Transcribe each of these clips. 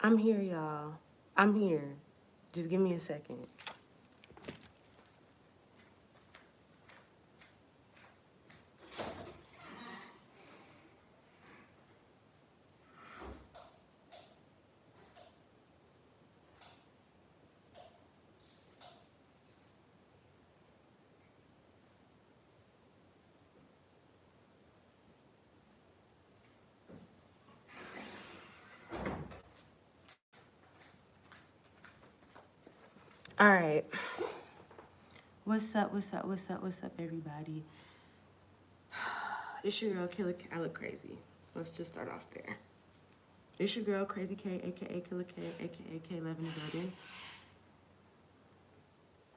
I'm here, y'all. I'm here. Just give me a second. All right. What's up? What's up? What's up? What's up, everybody? It's your girl, Killer K. I look crazy. Let's just start off there. It's your girl, Crazy K, aka Killer K, aka K11 in the building.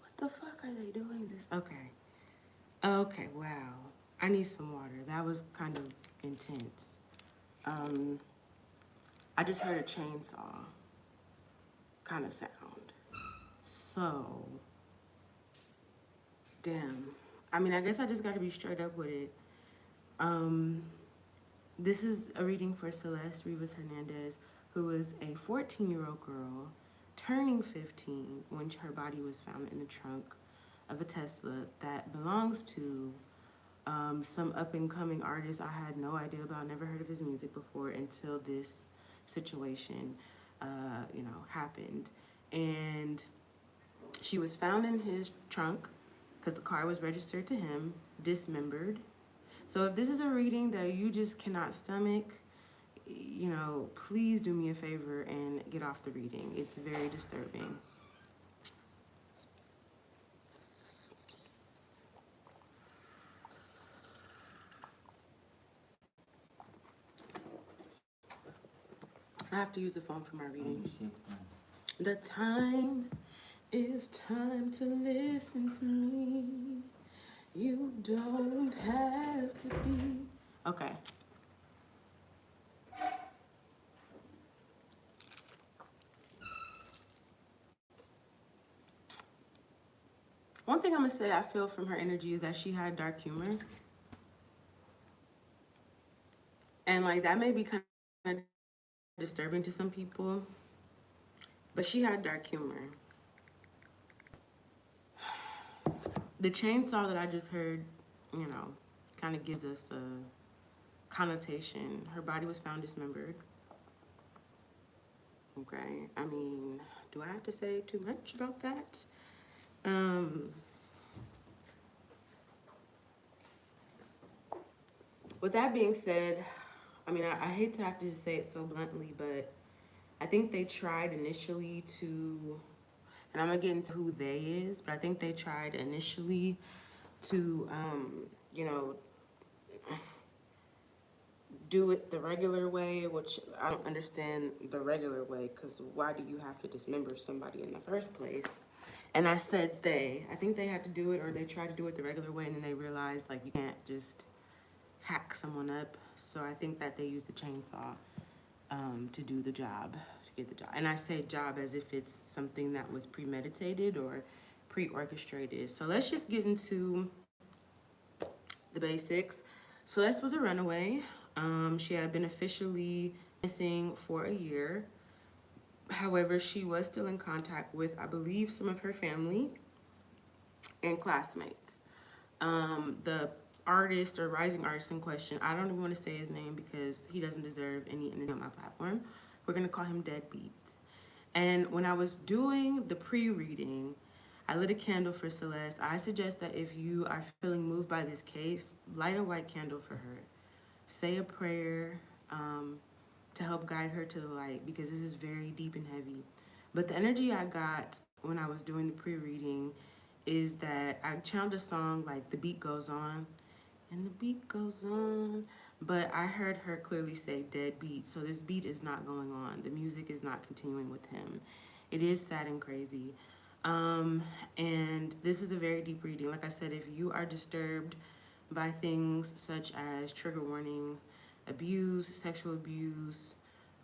What the fuck are they doing this? Okay. Okay, wow. I need some water. That was kind of intense. I just heard a chainsaw kind of sound. So, damn. I mean, I guess I just got to be straight up with it. Um, this is a reading for Celeste Rivas Hernandez, who is a 14-year-old girl turning 15 when her body was found in the trunk of a Tesla that belongs to some up-and-coming artist I had no idea about, never heard of his music before until this situation, happened. And she was found in his trunk because the car was registered to him, dismembered. So if this is a reading that you just cannot stomach, please do me a favor and get off the reading. It's very disturbing. I have to use the phone for my reading. The time is time to listen to me. You don't have to be. Okay. One thing I'm gonna say I feel from her energy is that she had dark humor. And like that may be kind of disturbing to some people, but she had dark humor. The chainsaw that I just heard, kind of gives us a connotation. Her body was found dismembered. Okay, I mean, do I have to say too much about that? With that being said, I mean, I hate to have to just say it so bluntly, but I think they tried initially to, and I'm gonna get into who they is, but I think they tried initially to, do it the regular way, which I don't understand the regular way, because why do you have to dismember somebody in the first place? And I said I think they had to do it, or they tried to do it the regular way, and then they realized, like, you can't just hack someone up. So I think that they used the chainsaw to do the job, to get the job. And I say job as if it's something that was premeditated or pre-orchestrated. So let's just get into the basics. Celeste was a runaway. She had been officially missing for a year. However, she was still in contact with, I believe, some of her family and classmates. The artist or rising artist in question, I don't even want to say his name because he doesn't deserve any energy on my platform. We're going to call him Deadbeat. And when I was doing the pre-reading, I lit a candle for Celeste. I suggest that if you are feeling moved by this case, light a white candle for her. Say a prayer to help guide her to the light, because this is very deep and heavy. But the energy I got when I was doing the pre-reading is that I channeled a song like "The Beat Goes On," and the beat goes on, but I heard her clearly say "dead beat," so this beat is not going on. The music is not continuing with him. It is sad and crazy. And this is a very deep reading. Like I said, if you are disturbed by things such as trigger warning, abuse, sexual abuse,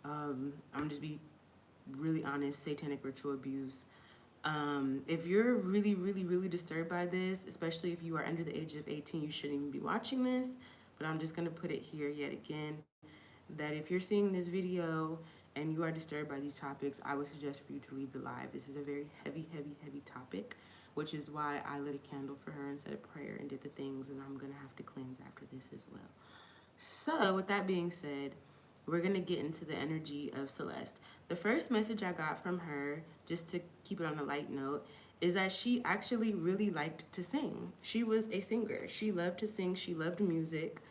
I'm just be really honest, satanic ritual abuse. If you're really, really, really disturbed by this, especially if you are under the age of 18, you shouldn't even be watching this. But I'm just gonna put it here yet again, that if you're seeing this video and you are disturbed by these topics, I would suggest for you to leave the live. This is a very heavy, heavy, heavy topic, which is why I lit a candle for her and said a prayer and did the things, and I'm going to have to cleanse after this as well. So with that being said, we're going to get into the energy of Celeste. The first message I got from her, just to keep it on a light note, is that she actually really liked to sing. She was a singer. She loved to sing. She loved music,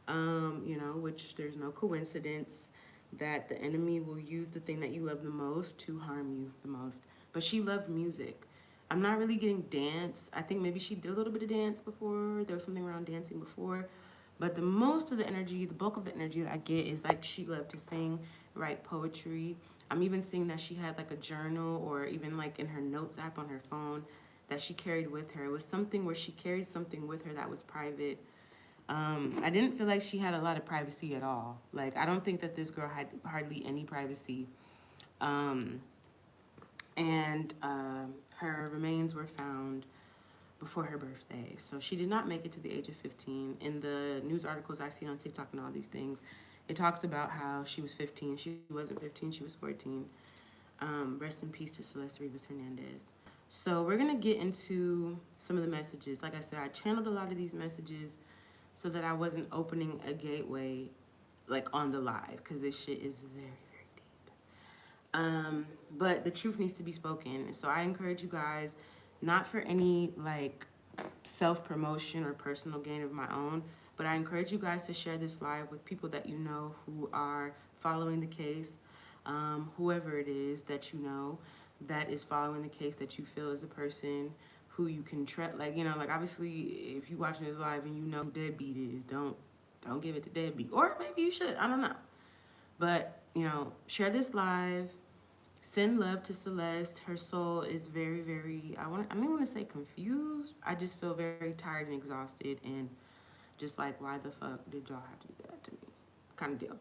you know, which there's no coincidence that the enemy will use the thing that you love the most to harm you the most. But she loved music. I'm not really getting dance. I think maybe she did a little bit of dance before. There was something around dancing before. But the most of the energy, the bulk of the energy that I get is like she loved to sing, write poetry. I'm even seeing that she had like a journal or even like in her notes app on her phone that she carried with her. It was something where she carried something with her that was private. I didn't feel like she had a lot of privacy at all. Like, I don't think that this girl had hardly any privacy. Her remains were found before her birthday. So she did not make it to the age of 15. In the news articles I see on TikTok and all these things, it talks about how she was 15. She wasn't 15, she was 14. Rest in peace to Celeste Rivas Hernandez. So we're gonna get into some of the messages. Like I said, I channeled a lot of these messages so that I wasn't opening a gateway like on the live, because this shit is very, very deep. But the truth needs to be spoken. So I encourage you guys, not for any like self-promotion or personal gain of my own, but I encourage you guys to share this live with people that you know who are following the case, whoever it is that you know that is following the case that you feel is a person who you can trust. Like, you know, like obviously if you're watching this live and you know who Deadbeat is, don't give it to Deadbeat. Or maybe you should, I don't know. But, you know, share this live. Send love to Celeste. Her soul is very, very, I don't want to say confused. I just feel very tired and exhausted and just like, why the fuck did y'all have to do that to me? Kind of deal.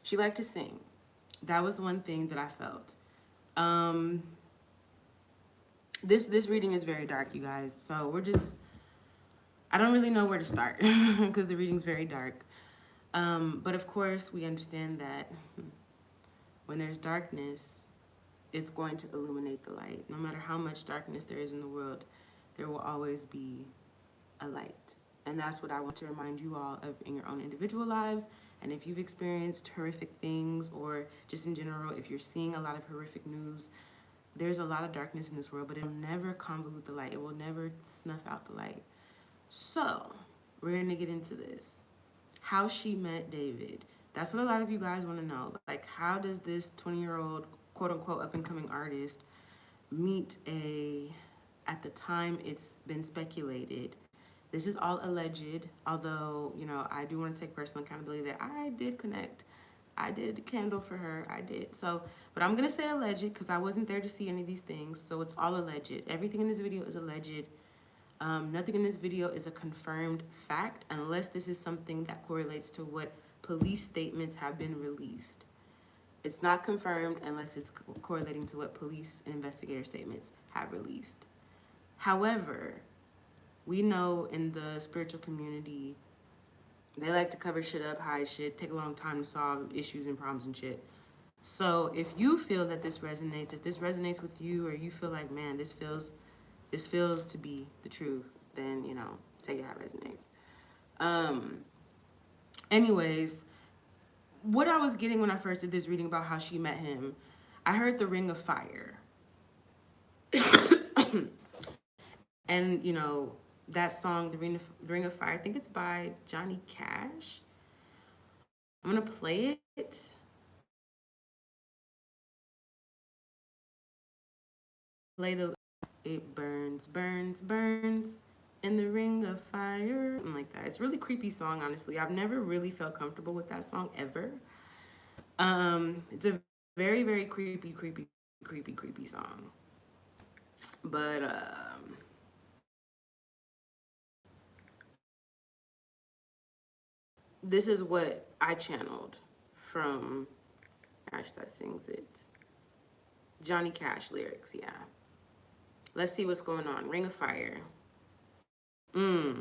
She liked to sing. That was one thing that I felt. This reading is very dark, you guys. So I don't really know where to start because the reading's very dark. But of course, we understand that when there's darkness, it's going to illuminate the light. No matter how much darkness there is in the world, there will always be a light. And that's what I want to remind you all of in your own individual lives. And if you've experienced horrific things, or just in general, if you're seeing a lot of horrific news, there's a lot of darkness in this world, but it will never convolute the light. It will never snuff out the light. So we're going to get into this. How she met David. That's what a lot of you guys want to know. Like, how does this 20-year-old quote-unquote up-and-coming artist meet at the time it's been speculated, this is all alleged, although, you know, I do want to take personal accountability that I did connect. I did candle for her, I did. So, but I'm going to say alleged because I wasn't there to see any of these things, so it's all alleged. Everything in this video is alleged. Nothing in this video is a confirmed fact unless this is something that correlates to what police statements have been released. It's not confirmed unless it's correlating to what police and investigator statements have released. However, we know in the spiritual community, they like to cover shit up, hide shit, take a long time to solve issues and problems and shit. So if you feel that this resonates, if this resonates with you, or you feel like, man, this feels to be the truth, then, you know, take it how it resonates. Anyways, what I was getting when I first did this reading about how she met him, I heard the Ring of Fire. And, you know, that song, the Ring of Fire, I think it's by Johnny Cash. I'm going to play it. Play the, it burns, burns, burns in the ring of fire. Something like that. It's a really creepy song, honestly. I've never really felt comfortable with that song ever. It's a very, very creepy, creepy, creepy, creepy song. But, this is what I channeled from Cash that sings it. Johnny Cash lyrics, yeah. Let's see what's going on. Ring of Fire. All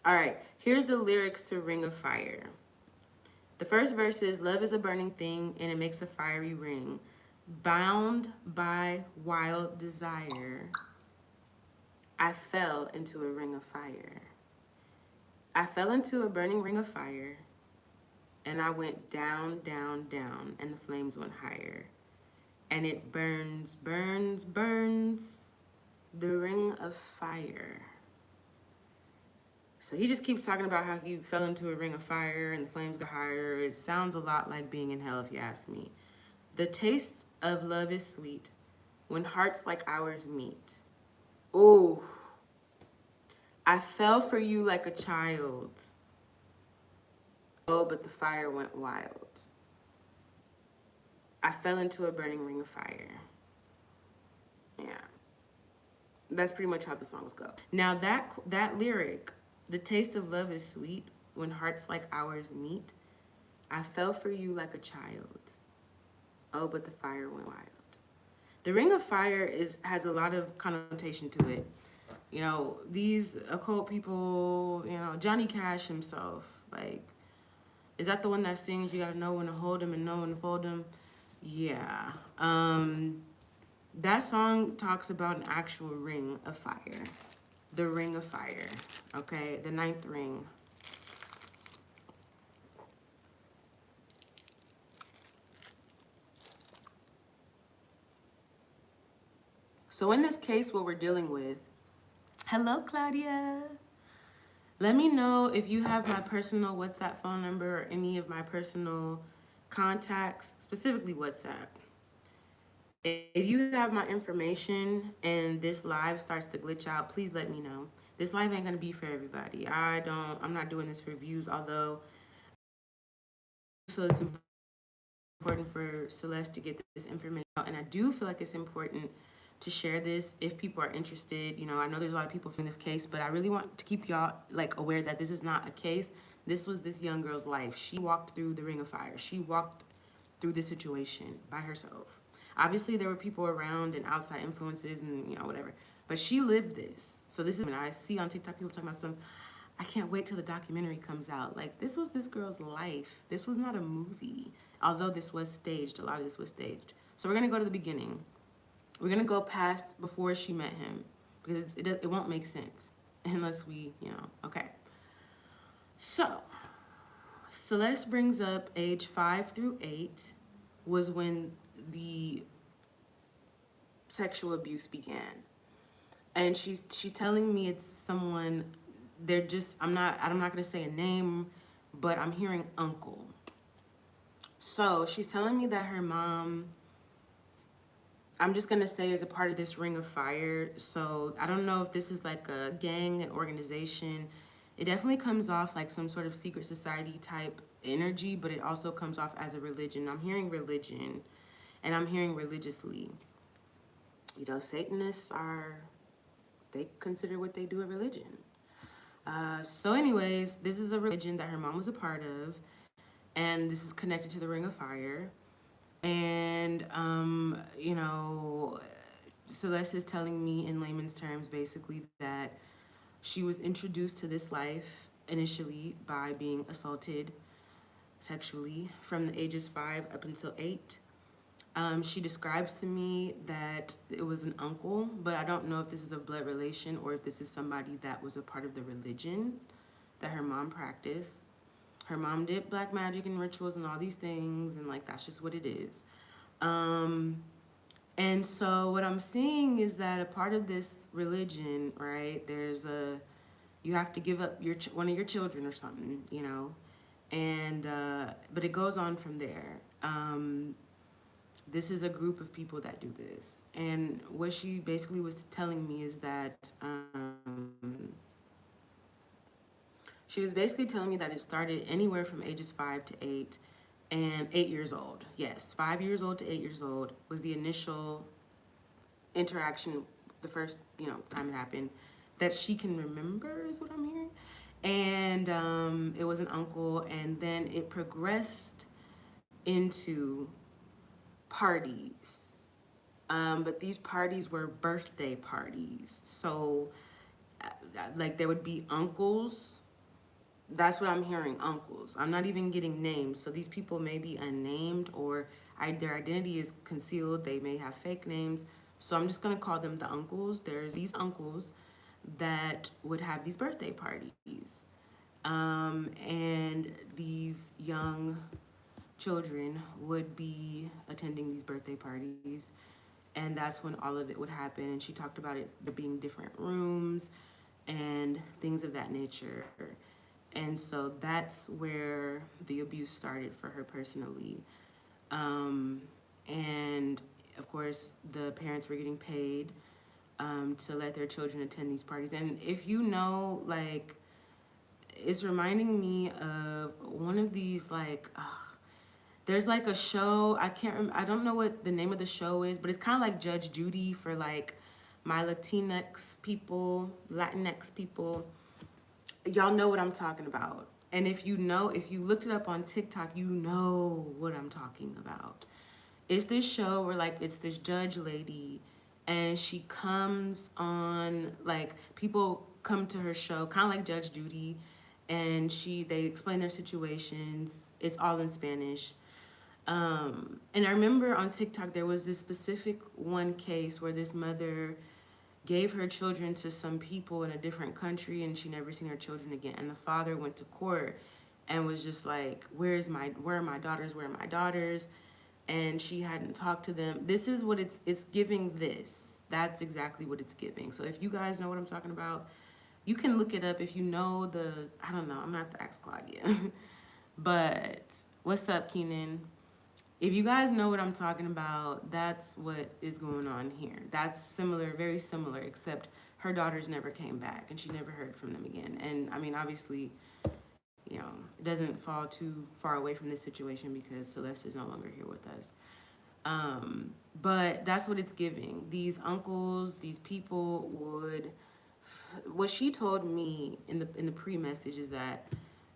right, here's the lyrics to Ring of Fire. The first verse is, love is a burning thing and it makes a fiery ring. Bound by wild desire, I fell into a ring of fire. I fell into a burning ring of fire, and I went down, down, down, and the flames went higher. And it burns, burns, burns, the ring of fire. So he just keeps talking about how he fell into a ring of fire and the flames got higher. It sounds a lot like being in hell, if you ask me. The taste of love is sweet when hearts like ours meet. Ooh, I fell for you like a child. Oh, but the fire went wild. I fell into a burning ring of fire. Yeah. That's pretty much how the songs go. Now that lyric, the taste of love is sweet when hearts like ours meet. I fell for you like a child. Oh, but the fire went wild. The ring of fire has a lot of connotation to it. You know, these occult people, you know, Johnny Cash himself, like, is that the one that sings, you gotta know when to hold him and know when to fold him? Yeah. That song talks about an actual ring of fire. The ring of fire, okay? The ninth ring. So in this case, what we're dealing with, hello, Claudia. Let me know if you have my personal WhatsApp phone number or any of my personal contacts, specifically WhatsApp. If you have my information and this live starts to glitch out, please let me know. This live ain't gonna be for everybody. I'm not doing this for views, although I feel it's important for Celeste to get this information out. And I do feel like it's important to share this if people are interested. You know, I know there's a lot of people in this case, but I really want to keep y'all like aware that this is not a case. This was this young girl's life. She walked through the ring of fire. She walked through this situation by herself. Obviously, there were people around and outside influences and, you know, whatever. But she lived this. So this is, and I see on TikTok people talking about I can't wait till the documentary comes out. Like, this was this girl's life. This was not a movie. Although this was staged, a lot of this was staged. So we're going to go to the beginning. We're going to go past before she met him. Because it won't make sense unless we, you know, okay. So, Celeste brings up age 5 through 8 was when the sexual abuse began. And she's telling me it's someone, I'm not gonna say a name, but I'm hearing uncle. So she's telling me that her mom, I'm just gonna say, is a part of this ring of fire. So I don't know if this is like a gang, an organization. It definitely comes off like some sort of secret society type energy, but it also comes off as a religion. I'm hearing religion, and I'm hearing religiously. You know, Satanists they consider what they do a religion. So anyways, this is a religion that her mom was a part of, and this is connected to the ring of fire. And, you know, Celeste is telling me in layman's terms, basically, that she was introduced to this life initially by being assaulted sexually from the ages 5 up until 8. She describes to me that it was an uncle, but I don't know if this is a blood relation or if this is somebody that was a part of the religion that her mom practiced. Her mom did black magic and rituals and all these things, and like that's just what it is. And so what I'm seeing is that a part of this religion, right, you have to give up one of your children or something, you know, and but it goes on from there. This is a group of people that do this. And what she basically was telling me is that she was basically telling me that it started anywhere from ages 5 to 8 and 8 years old. Yes, 5 years old to 8 years old was the initial interaction, the first, you know, time it happened that she can remember is what I'm hearing. And it was an uncle, and then it progressed into parties. But these parties were birthday parties. So, like, there would be uncles That's what I'm hearing, uncles. I'm not even getting names. So these people may be unnamed, or their identity is concealed. They may have fake names. So I'm just going to call them the uncles. There's these uncles that would have these birthday parties. And these young children would be attending these birthday parties. And that's when all of it would happen. And she talked about it there being different rooms and things of that nature. And so that's where the abuse started for her personally. And of course, the parents were getting paid to let their children attend these parties. And if you know, like, it's reminding me of one of these, like, there's like a show, I don't know what the name of the show is, but it's kind of like Judge Judy for like my Latinx people. Y'all know what I'm talking about. And if you looked it up on TikTok, you know what I'm talking about. It's this show where like it's this judge lady, and she comes on, like, people come to her show, kind of like Judge Judy, and they explain their situations. It's all in Spanish. And I remember on TikTok there was this specific one case where this mother gave her children to some people in a different country, and she never seen her children again. And the father went to court and was just like, where are my daughters? Where are my daughters? And she hadn't talked to them. This is what it's giving this. That's exactly what it's giving. So if you guys know what I'm talking about, you can look it up. If you know I don't know, I'm gonna have to ask Claudia. But what's up, Keenan? If you guys know what I'm talking about, that's what is going on here. That's similar, very similar, except her daughters never came back and she never heard from them again. And I mean, obviously, you know, it doesn't fall too far away from this situation because Celeste is no longer here with us. But that's what it's giving. These uncles, these people what she told me in the pre-message is that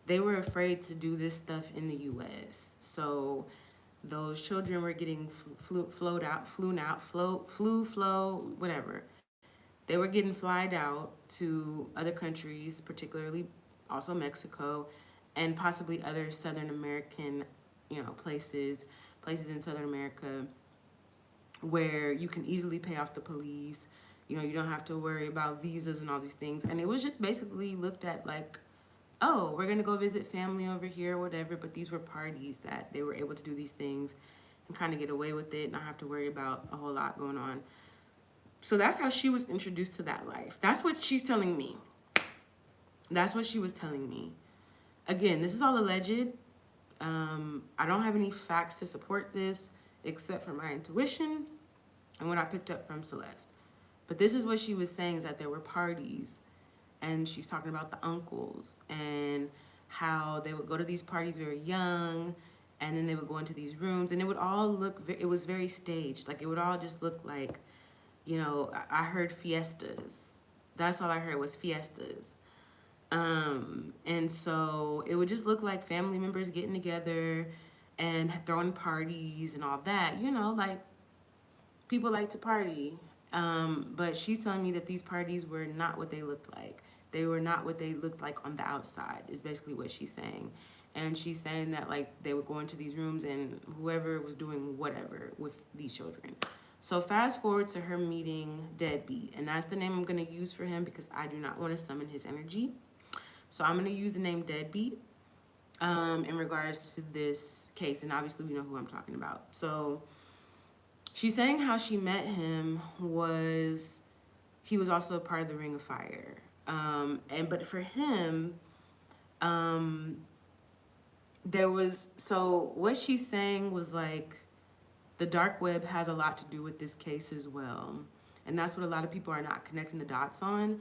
they were afraid to do this stuff in the US. So those children were getting whatever. They were getting flied out to other countries, particularly also Mexico, and possibly other Southern American, places in Southern America where you can easily pay off the police. You don't have to worry about visas and all these things. And it was just basically looked at like, oh, we're going to go visit family over here, whatever. But these were parties that they were able to do these things and kind of get away with it and not have to worry about a whole lot going on. So that's how she was introduced to that life. That's what she's telling me. That's what she was telling me. Again, this is all alleged. I don't have any facts to support this except for my intuition and what I picked up from Celeste. But this is what she was saying, is that there were parties, and she's talking about the uncles and how they would go to these parties very young, and then they would go into these rooms, and it would all look, it was very staged. Like, it would all just look like, I heard fiestas. That's all I heard was fiestas. And so it would just look like family members getting together and throwing parties and all that, like people like to party. But she's telling me that these parties were not what they looked like. They were not what they looked like on the outside, is basically what she's saying. And she's saying that, like, they would go into these rooms and whoever was doing whatever with these children. So fast forward to her meeting Deadbeat, and that's the name I'm going to use for him because I do not want to summon his energy. So I'm going to use the name Deadbeat in regards to this case, and obviously we know who I'm talking about. So she's saying how she met him he was also a part of the Ring of Fire. But for him, what she's saying was like, the dark web has a lot to do with this case as well. And that's what a lot of people are not connecting the dots on.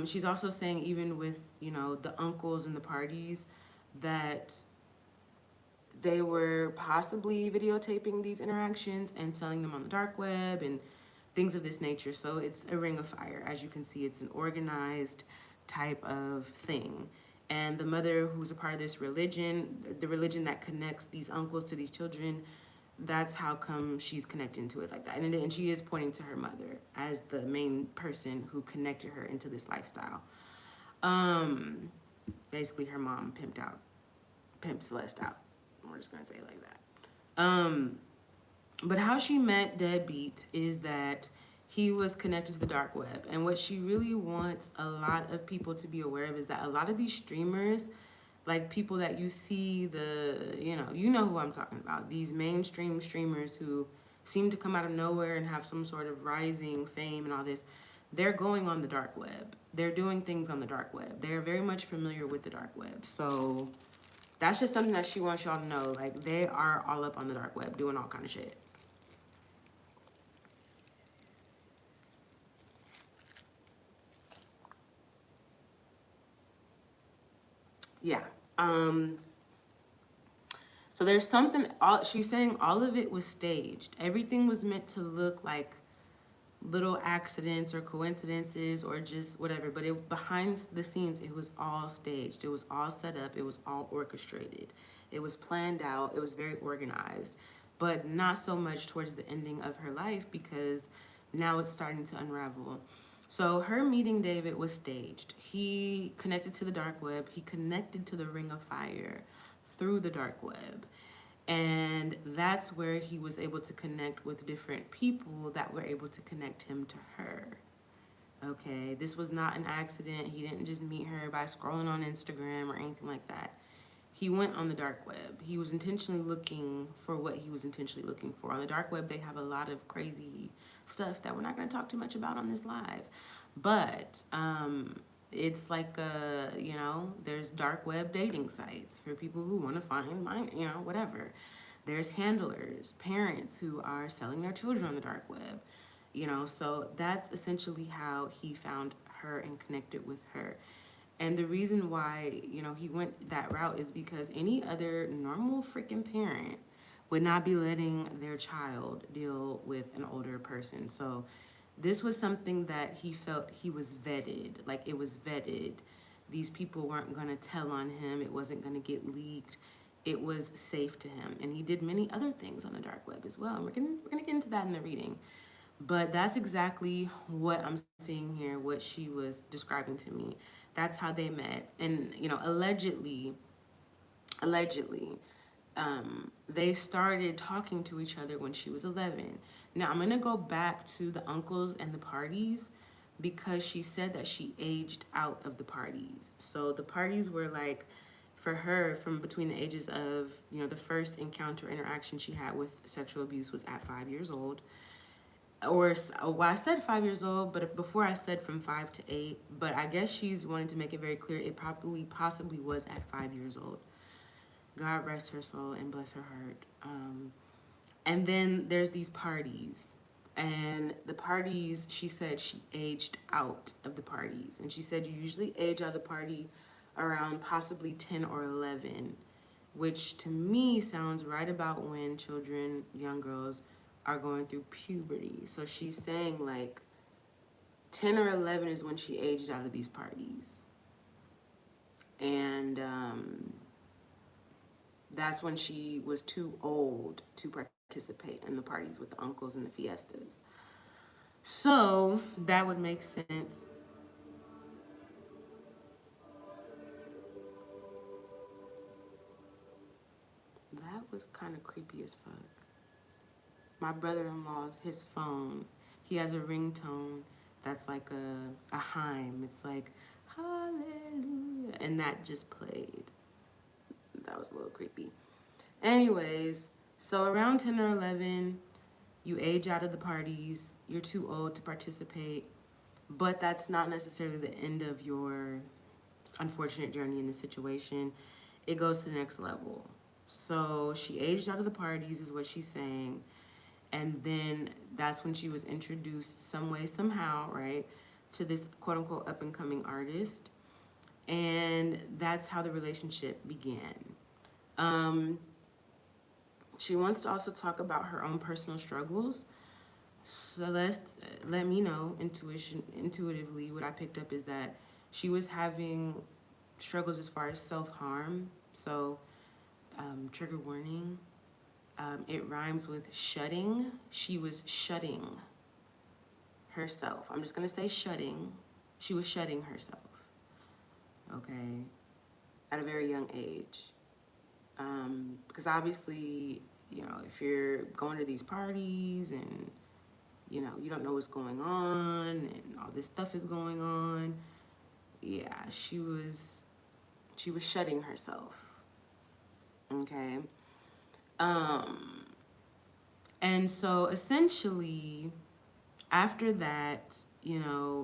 She's also saying even with, the uncles and the parties, that they were possibly videotaping these interactions and selling them on the dark web and things of this nature. So it's a ring of fire. As you can see, it's an organized type of thing. And the mother, who's a part of this religion, the religion that connects these uncles to these children, that's how come she's connecting to it like that. And she is pointing to her mother as the main person who connected her into this lifestyle. Basically, her mom pimped Celeste out. We're just gonna say it like that. But how she met Deadbeat is that he was connected to the dark web. And what she really wants a lot of people to be aware of is that a lot of these streamers, like people that you see, you know who I'm talking about, these mainstream streamers who seem to come out of nowhere and have some sort of rising fame and all this, they're going on the dark web. They're doing things on the dark web. They're very much familiar with the dark web. So that's just something that she wants y'all to know. Like, they are all up on the dark web doing all kind of shit. Yeah. Um, so there's something, she's saying all of it was staged. Everything was meant to look like little accidents or coincidences or just whatever, but behind the scenes, it was all staged. It was all set up. It was all orchestrated. It was planned out. It was very organized, but not so much towards the ending of her life, because now it's starting to unravel. So her meeting David was staged. He connected to the dark web. He connected to the Ring of Fire through the dark web. And that's where he was able to connect with different people that were able to connect him to her. Okay, this was not an accident. He didn't just meet her by scrolling on Instagram or anything like that. He went on the dark web. He was intentionally looking for what he was intentionally looking for. On the dark web, they have a lot of crazy stuff that we're not going to talk too much about on this live. But it's like, there's dark web dating sites for people who want to find, whatever. There's handlers, parents who are selling their children on the dark web. So that's essentially how he found her and connected with her. And the reason why, he went that route is because any other normal freaking parent would not be letting their child deal with an older person. So this was something that he felt he was vetted, like it was vetted. These people weren't going to tell on him. It wasn't going to get leaked. It was safe to him. And he did many other things on the dark web as well. And we're going to get into that in the reading. But that's exactly what I'm seeing here, what she was describing to me. That's how they met. And, allegedly, they started talking to each other when she was 11. Now, I'm going to go back to the uncles and the parties, because she said that she aged out of the parties. So the parties were like, for her, from between the ages of, the first encounter interaction she had with sexual abuse was at 5 years old. Well, I said 5 years old, but before I said from 5 to 8. But I guess she's wanting to make it very clear it probably possibly was at 5 years old. God rest her soul and bless her heart. And then there's these parties. And the parties, she said she aged out of the parties. And she said you usually age out of the party around possibly 10 or 11, which to me sounds right about when children, young girls, are going through puberty. So she's saying like 10 or 11 is when she aged out of these parties. And that's when she was too old to participate in the parties with the uncles and the fiestas. So that would make sense. That was kind of creepy as fuck. My brother-in-law, his phone, he has a ringtone that's like a hymn. It's like, hallelujah. And that just played. That was a little creepy. Anyways, so around 10 or 11, you age out of the parties. You're too old to participate. But that's not necessarily the end of your unfortunate journey in this situation. It goes to the next level. So she aged out of the parties is what she's saying. And then that's when she was introduced some way, somehow, right, to this quote unquote up and coming artist. And that's how the relationship began. She wants to also talk about her own personal struggles. Celeste let me know intuitively what I picked up is that she was having struggles as far as self-harm. So trigger warning, it rhymes with shutting. She was shutting herself. I'm just going to say shutting. She was shutting herself. Okay. at a very young age. Because obviously, if you're going to these parties and, you don't know what's going on and all this stuff is going on, yeah, she was shutting herself. Okay. Um, and so essentially, after that,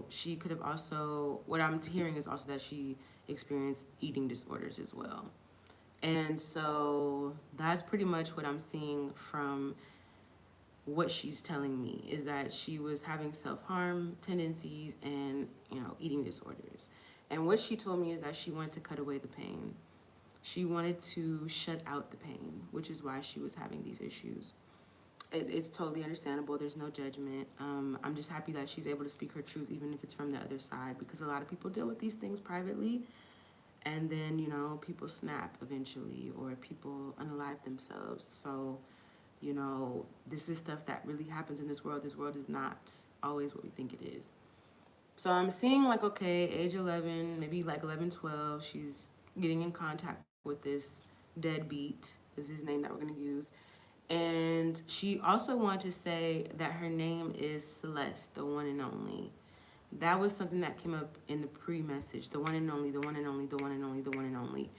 she could have also, what I'm hearing is also that she experienced eating disorders as well. And so that's pretty much what I'm seeing from what she's telling me, is that she was having self-harm tendencies and, eating disorders. And what she told me is that she wanted to cut away the pain. She wanted to shut out the pain, which is why she was having these issues. It's totally understandable. There's no judgment. I'm just happy that she's able to speak her truth, even if it's from the other side, because a lot of people deal with these things privately, and then, people snap eventually, or people unalive themselves. So, this is stuff that really happens in this world. This world is not always what we think it is. So I'm seeing, like, okay, age 11, maybe like 11, 12, she's getting in contact with this deadbeat, is his name that we're going to use. And she also wanted to say that her name is Celeste, the one and only. That was something that came up in the pre-message, the one and only, the one and only, the one and only, the one and only.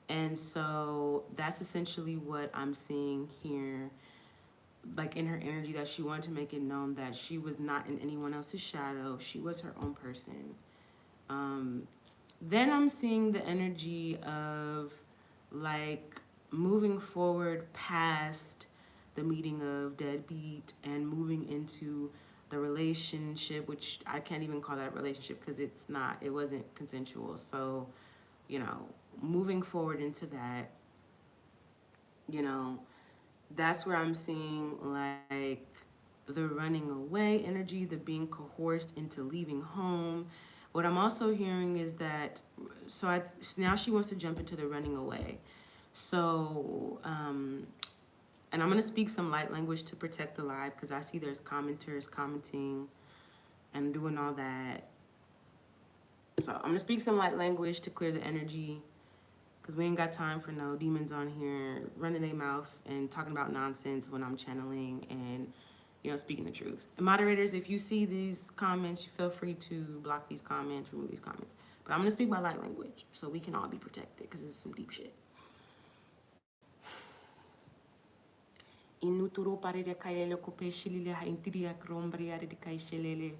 And so that's essentially what I'm seeing here, like in her energy, that she wanted to make it known that she was not in anyone else's shadow. She was her own person. Then I'm seeing the energy of, like, moving forward past the meeting of deadbeat and moving into the relationship, which I can't even call that a relationship because it wasn't consensual. So, moving forward into that, that's where I'm seeing, like, the running away energy, the being coerced into leaving home. What I'm also hearing is that, now she wants to jump into the running away. So, and I'm going to speak some light language to protect the live, because I see there's commenters commenting and doing all that. So I'm going to speak some light language to clear the energy, because we ain't got time for no demons on here running their mouth and talking about nonsense when I'm channeling and, speaking the truth. And moderators, if you see these comments, you feel free to block these comments, remove these comments. But I'm going to speak my light language so we can all be protected, because this is some deep shit. Inuturo parere kailele kopeshilile ha intiria krombria de kaishelele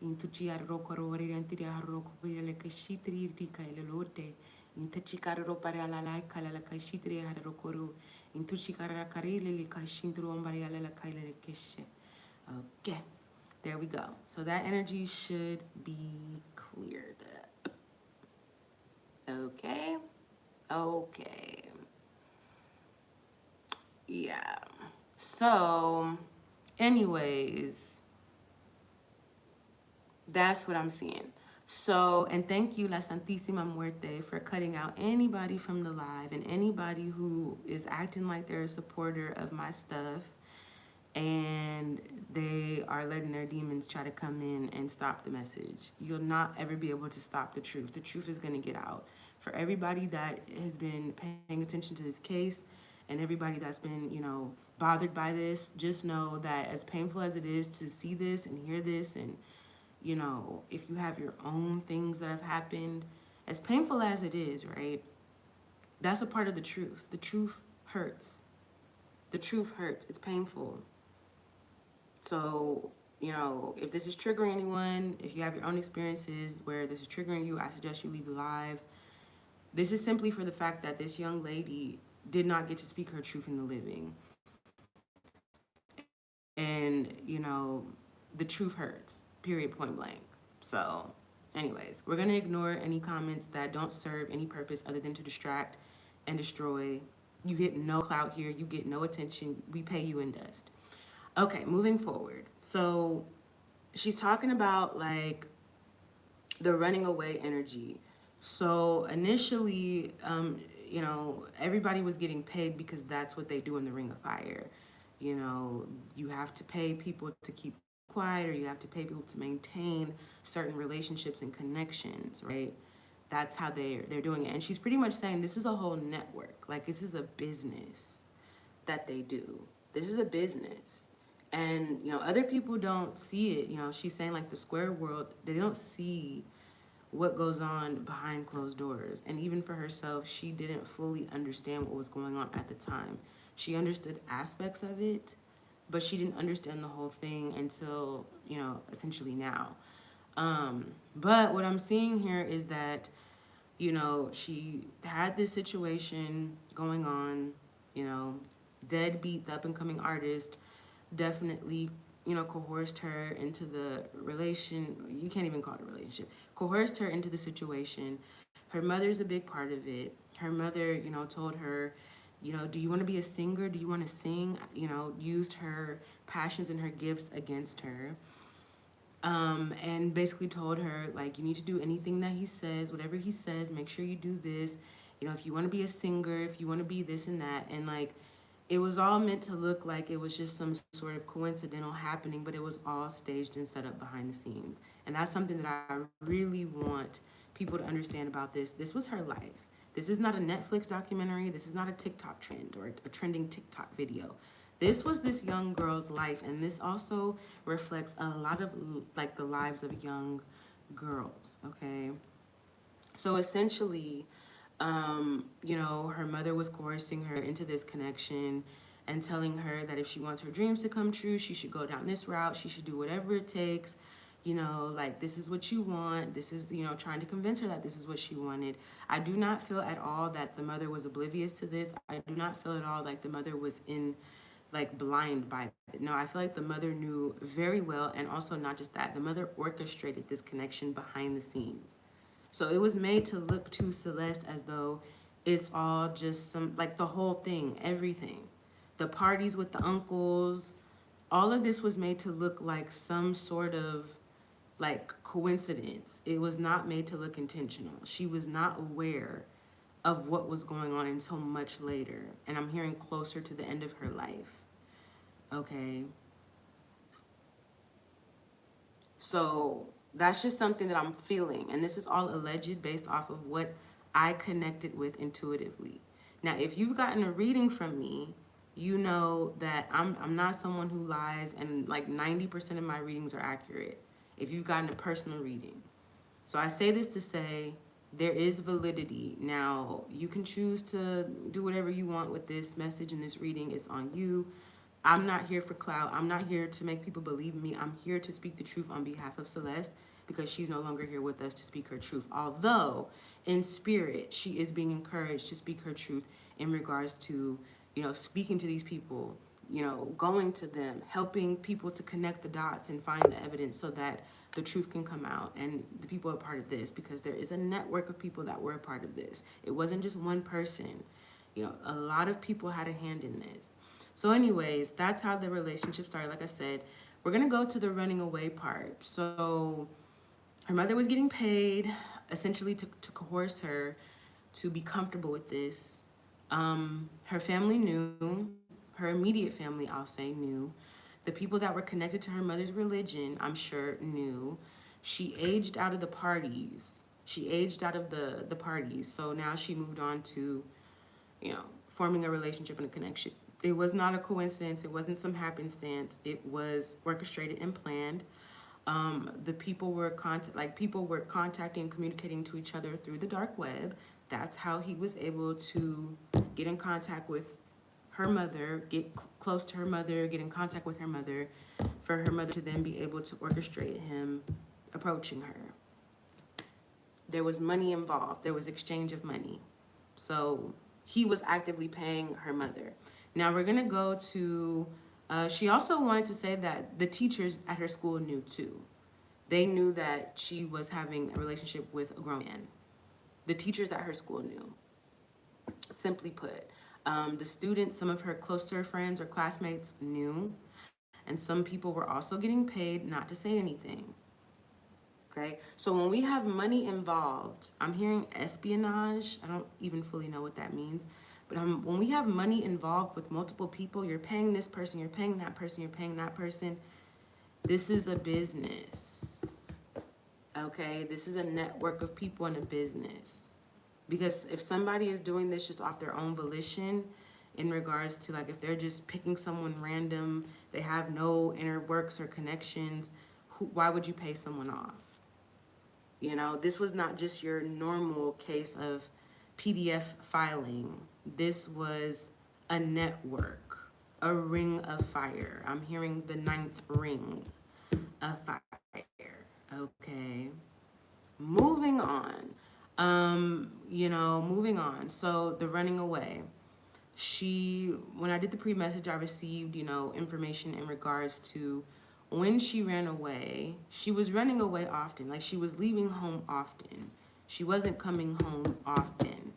intuchia rokorore antiria rokopele kashitri di kailele intuchikaro pare ala la kalala kashitri ha rokoro intuchikara karile kashintro ombaria la kailele keshe. Okay, there we go. So that energy should be cleared up. Okay. Yeah. So, anyways, that's what I'm seeing. So, and thank you, La Santísima Muerte, for cutting out anybody from the live and anybody who is acting like they're a supporter of my stuff and they are letting their demons try to come in and stop the message. You'll not ever be able to stop the truth. The truth is going to get out. For everybody that has been paying attention to this case and everybody that's been, bothered by this, just know that as painful as it is to see this and hear this, and, if you have your own things that have happened, as painful as it is, right, that's a part of the truth. The truth hurts. The truth hurts. It's painful. So, if this is triggering anyone, if you have your own experiences where this is triggering you, I suggest you leave the live. This is simply for the fact that this young lady did not get to speak her truth in the living. And, the truth hurts, period, point blank. So, anyways, we're going to ignore any comments that don't serve any purpose other than to distract and destroy. You get no clout here. You get no attention. We pay you in dust. Okay, moving forward. So she's talking about, like, the running away energy. So initially, everybody was getting paid because that's what they do in the Ring of Fire. You have to pay people to keep quiet, or you have to pay people to maintain certain relationships and connections, right? That's how they're doing it. And she's pretty much saying this is a whole network. Like, this is a business that they do. This is a business. And, you know, other people don't see it. You know, she's saying like the square world, they don't see what goes on behind closed doors. And even for herself, she didn't fully understand what was going on at the time. She understood aspects of it, but she didn't understand the whole thing until, you know, essentially now. But what I'm seeing here is that, you know, she had this situation going on, you know, deadbeat, up and coming artist, definitely, you know, coerced her into the relation. You can't even call it a relationship. Coerced her into the situation. Her mother's a big part of it. Her mother, you know, told her, you know, do you want to be a singer? Do you want to sing? You know, used her passions and her gifts against her. And basically told her, like, you need to do anything that he says, whatever he says, make sure you do this. You know, if you want to be a singer, if you want to be this and that. And, like, it was all meant to look like it was just some sort of coincidental happening, but it was all staged and set up behind the scenes. And that's something that I really want people to understand about this. This was her life. This is not a Netflix documentary. This is not a TikTok trend or a trending TikTok video. This was this young girl's life, and this also reflects a lot of like the lives of young girls, okay? So essentially, you know, her mother was coercing her into this connection and telling her that if she wants her dreams to come true, she should go down this route, she should do whatever it takes, you know, like, this is what you want. This is, you know, trying to convince her that this is what she wanted. I do not feel at all that the mother was oblivious to this. I do not feel at all like the mother was like blind by it. No, I feel like the mother knew very well, and also not just that, the mother orchestrated this connection behind the scenes. So it was made to look to Celeste as though it's all just some, like, the whole thing, everything. The parties with the uncles, all of this was made to look like some sort of like coincidence. It was not made to look intentional. She was not aware of what was going on until much later. And I'm hearing closer to the end of her life. Okay. So that's just something that I'm feeling. And this is all alleged based off of what I connected with intuitively. Now, if you've gotten a reading from me, you know that I'm not someone who lies, and like 90% of my readings are accurate if you've gotten a personal reading. So I say this to say there is validity. Now, you can choose to do whatever you want with this message and this reading. It's on you. I'm not here for clout. I'm not here to make people believe me. I'm here to speak the truth on behalf of Celeste, because she's no longer here with us to speak her truth. Although in spirit, she is being encouraged to speak her truth in regards to, you know, speaking to these people, you know, going to them, helping people to connect the dots and find the evidence so that the truth can come out and the people are part of this, because there is a network of people that were a part of this. It wasn't just one person. You know, a lot of people had a hand in this. So anyways, that's how the relationship started. Like I said, we're going to go to the running away part. So her mother was getting paid essentially to coerce her to be comfortable with this. Her family knew, her immediate family, I'll say, knew. The people that were connected to her mother's religion, I'm sure, knew. She aged out of the parties. She aged out of the parties. So now she moved on to, you know, forming a relationship and a connection. It was not a coincidence. It wasn't some happenstance. It was orchestrated and planned. The people were contacting and communicating to each other through the dark web. That's how he was able to get in contact with her mother, get close to her mother, get in contact with her mother, for her mother to then be able to orchestrate him approaching her. There was money involved. There was exchange of money. So he was actively paying her mother. Now we're gonna go to, she also wanted to say that the teachers at her school knew too. They knew that she was having a relationship with a grown man. The teachers at her school knew. Simply put, the students, some of her closer friends or classmates knew, and some people were also getting paid not to say anything. Okay, so when we have money involved, I'm hearing espionage. I don't even fully know what that means, but when we have money involved with multiple people, you're paying this person, you're paying that person, you're paying that person. This is a business. Okay, this is a network of people in a business. Because if somebody is doing this just off their own volition, in regards to like if they're just picking someone random, they have no inner works or connections, why would you pay someone off? You know, this was not just your normal case of PDF filing. This was a network, a ring of fire. I'm hearing the ninth ring of fire. Okay. Moving on. Moving on. So the running away. When I did the pre-message, I received, information in regards to when she ran away. She was running away often. Like she was leaving home often. She wasn't coming home often.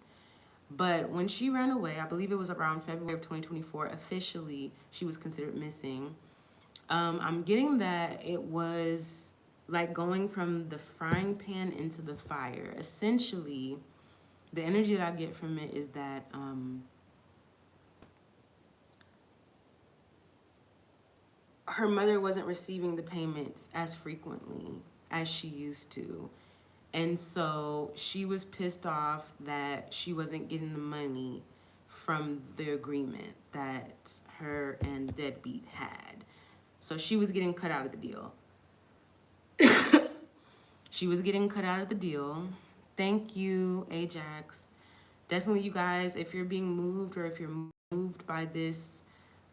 But when she ran away, I believe it was around February of 2024, officially, she was considered missing. I'm getting that it was like going from the frying pan into the fire. Essentially, the energy that I get from it is that her mother wasn't receiving the payments as frequently as she used to. And so she was pissed off that she wasn't getting the money from the agreement that her and Deadbeat had. So she was getting cut out of the deal. She was getting cut out of the deal. Thank you, Ajax. Definitely, you guys, if you're being moved or if you're moved by this,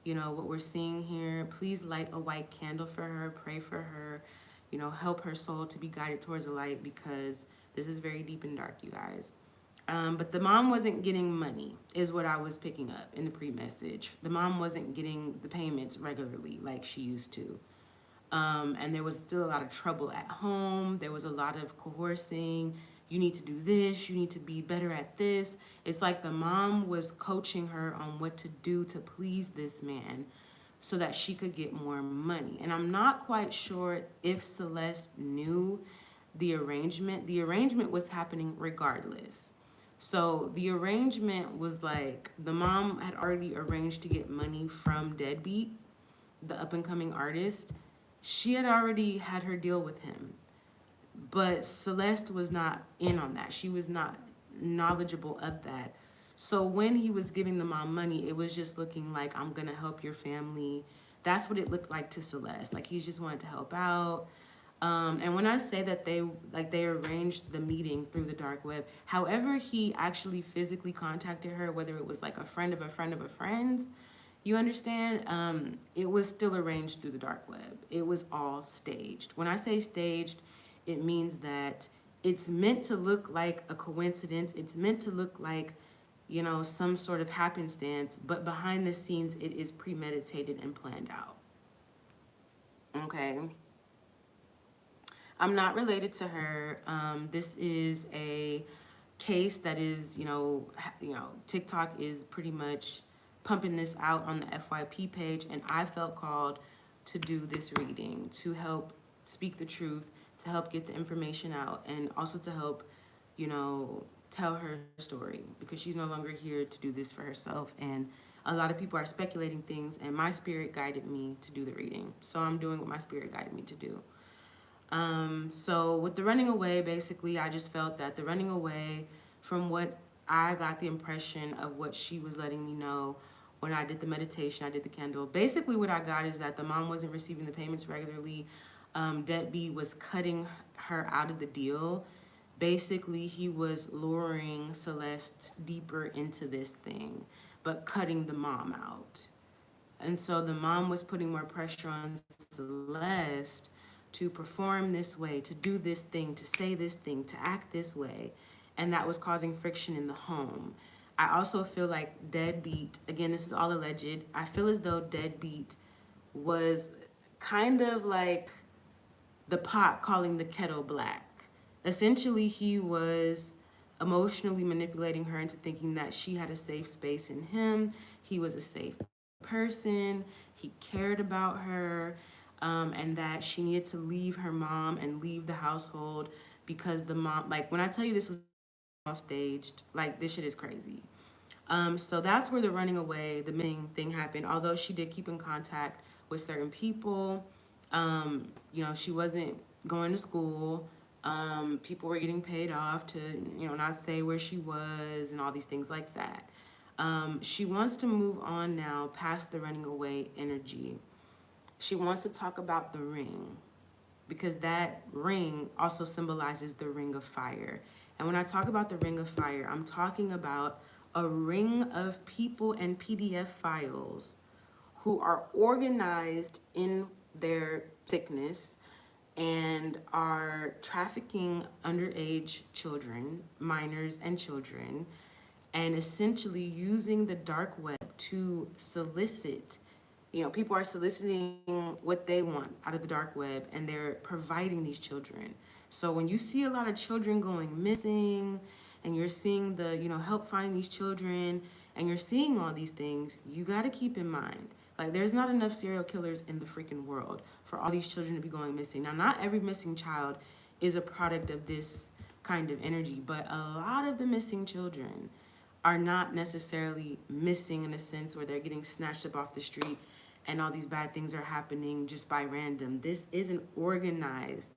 what we're seeing here, please light a white candle for her, pray for her, help her soul to be guided towards the light, because this is very deep and dark, you guys. But the mom wasn't getting money, is what I was picking up in the pre-message. The mom wasn't getting the payments regularly like she used to. And there was still a lot of trouble at home. There was a lot of coercing. You need to do this. You need to be better at this. It's like the mom was coaching her on what to do to please this man so that she could get more money. And I'm not quite sure if Celeste knew the arrangement. The arrangement was happening regardless. So the arrangement was like the mom had already arranged to get money from Deadbeat, the up and coming artist. She had already had her deal with him, but Celeste was not in on that. She was not knowledgeable of that. So when he was giving the mom money, it was just looking like, I'm gonna help your family. That's what it looked like to Celeste. Like he just wanted to help out. And when I say that they arranged the meeting through the dark web, however he actually physically contacted her, whether it was like a friend of a friend of a friend's, you understand? It was still arranged through the dark web. It was all staged. When I say staged, it means that it's meant to look like a coincidence. It's meant to look like, some sort of happenstance, but behind the scenes, it is premeditated and planned out. Okay. I'm not related to her. This is a case that is, TikTok is pretty much pumping this out on the FYP page, and I felt called to do this reading to help speak the truth, to help get the information out, and also to help, tell her story, because she's no longer here to do this for herself. And a lot of people are speculating things, and my spirit guided me to do the reading. So I'm doing what my spirit guided me to do. So with the running away, basically, I just felt that the running away, from what I got the impression of what she was letting me know when I did the meditation, I did the candle. Basically, what I got is that the mom wasn't receiving the payments regularly. Deadbeat was cutting her out of the deal. Basically, he was luring Celeste deeper into this thing, but cutting the mom out. And so the mom was putting more pressure on Celeste to perform this way, to do this thing, to say this thing, to act this way. And that was causing friction in the home. I also feel like Deadbeat, again, this is all alleged, I feel as though Deadbeat was kind of like the pot calling the kettle black. Essentially, he was emotionally manipulating her into thinking that she had a safe space in him. He was a safe person. He cared about her, and that she needed to leave her mom and leave the household because the mom, like when I tell you this was all staged, like this shit is crazy. So that's where the running away, the missing thing happened. Although she did keep in contact with certain people, she wasn't going to school. People were getting paid off to, not say where she was and all these things like that. She wants to move on now past the running away energy. She wants to talk about the ring, because that ring also symbolizes the ring of fire. And when I talk about the ring of fire, I'm talking about a ring of people and PDF files who are organized in their sickness and are trafficking underage children, minors and children, and essentially using the dark web to solicit. People are soliciting what they want out of the dark web, and they're providing these children. So when you see a lot of children going missing, and you're seeing the, help find these children, and you're seeing all these things, you got to keep in mind, like, there's not enough serial killers in the freaking world for all these children to be going missing. Now, not every missing child is a product of this kind of energy, but a lot of the missing children are not necessarily missing in a sense where they're getting snatched up off the street and all these bad things are happening just by random. This is an organized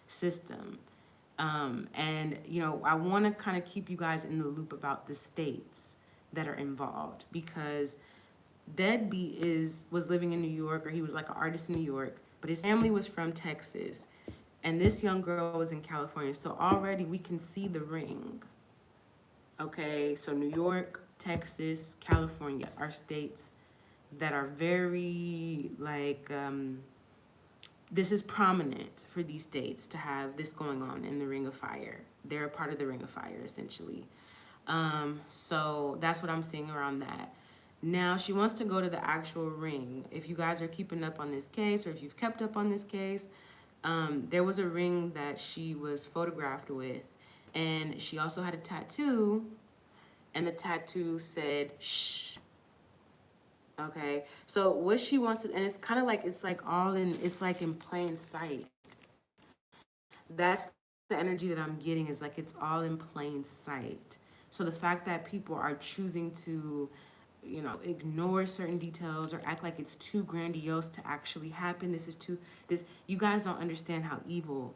system. And, I want to kind of keep you guys in the loop about the states that are involved, because Deadbeat was living in New York, or he was like an artist in New York, but his family was from Texas. And this young girl was in California. So already we can see the ring. Okay, so New York, Texas, California are states that are very, like, this is prominent for these states to have this going on in the Ring of Fire. They're a part of the Ring of Fire, essentially. So that's what I'm seeing around that. Now, she wants to go to the actual ring. If you guys are keeping up on this case, or if you've kept up on this case, there was a ring that she was photographed with, and she also had a tattoo, and the tattoo said, shh. Okay, so what she wants to, and it's kind of like, it's like in plain sight. That's the energy that I'm getting, is like it's all in plain sight. So the fact that people are choosing to, ignore certain details or act like it's too grandiose to actually happen. You guys don't understand how evil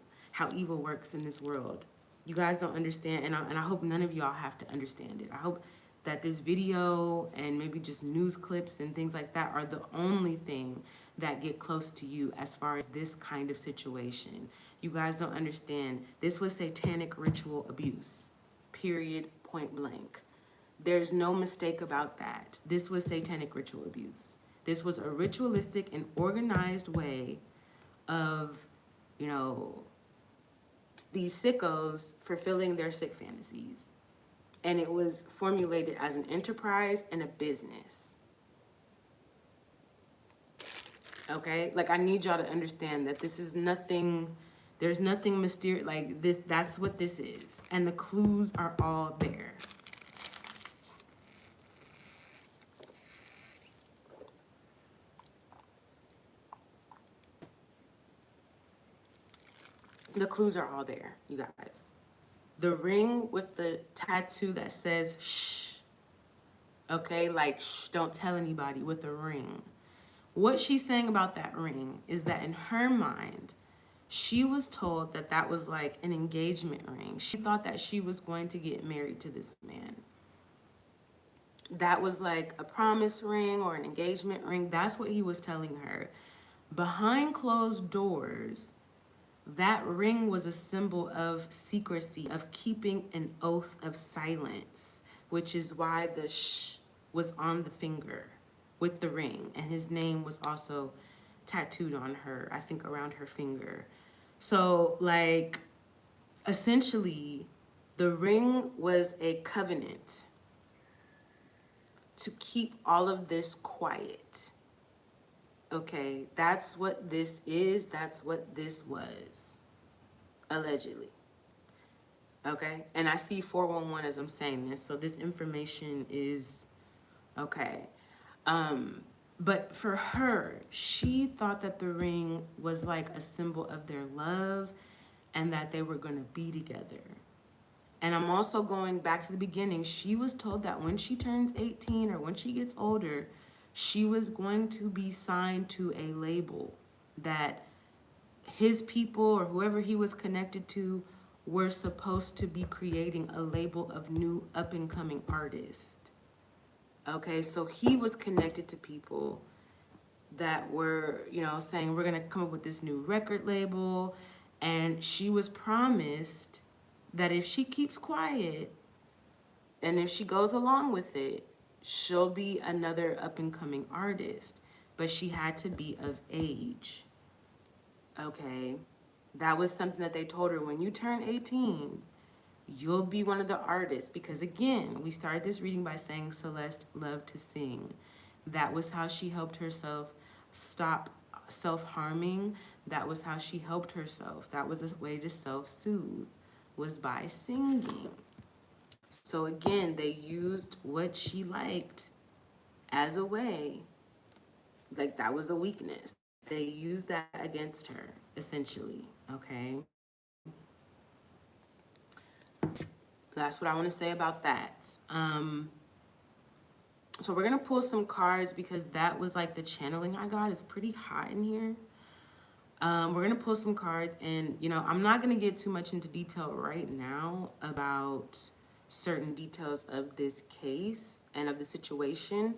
works in this world. You guys don't understand, and I hope none of y'all have to understand it. I hope that this video and maybe just news clips and things like that are the only thing that get close to you as far as this kind of situation. You guys don't understand. This was satanic ritual abuse, period, point blank. There's no mistake about that. This was satanic ritual abuse. This was a ritualistic and organized way of, these sickos fulfilling their sick fantasies. And it was formulated as an enterprise and a business. Okay? Like, I need y'all to understand that this is nothing, there's nothing mysterious, like this, that's what this is. And the clues are all there. The clues are all there, you guys. The ring with the tattoo that says shh. Okay, like shh, don't tell anybody, with the ring. What she's saying about that ring is that in her mind, she was told that that was like an engagement ring. She thought that she was going to get married to this man. That was like a promise ring or an engagement ring. That's what he was telling her. Behind closed doors, that ring was a symbol of secrecy, of keeping an oath of silence, which is why the shh was on the finger with the ring. And his name was also tattooed on her, I think around her finger. So, like, essentially, the ring was a covenant to keep all of this quiet. Okay, that's what this is. That's what this was, allegedly. Okay, and I see 411 as I'm saying this, so this information is okay. But for her, she thought that the ring was like a symbol of their love and that they were going to be together. And I'm also going back to the beginning. She was told that when she turns 18 or when she gets older, she was going to be signed to a label that his people or whoever he was connected to were supposed to be creating a label of new up and coming artists. Okay, so he was connected to people that were, you know, saying we're gonna come up with this new record label, and she was promised that if she keeps quiet and if she goes along with it, she'll be another up and coming artist, but she had to be of age. Okay, that was something that they told her, when you turn 18, you'll be one of the artists. Because again, we started this reading by saying Celeste loved to sing. That was how she helped herself stop self-harming. That was how she helped herself. That was a way to self-soothe, was by singing. So again, they used what she liked as a way, like that was a weakness. They used that against her, essentially, okay? That's what I want to say about that. So we're going to pull some cards because that was like the channeling I got. It's pretty hot in here. We're going to pull some cards, and, you know, I'm not going to get too much into detail right now about certain details of this case and of the situation.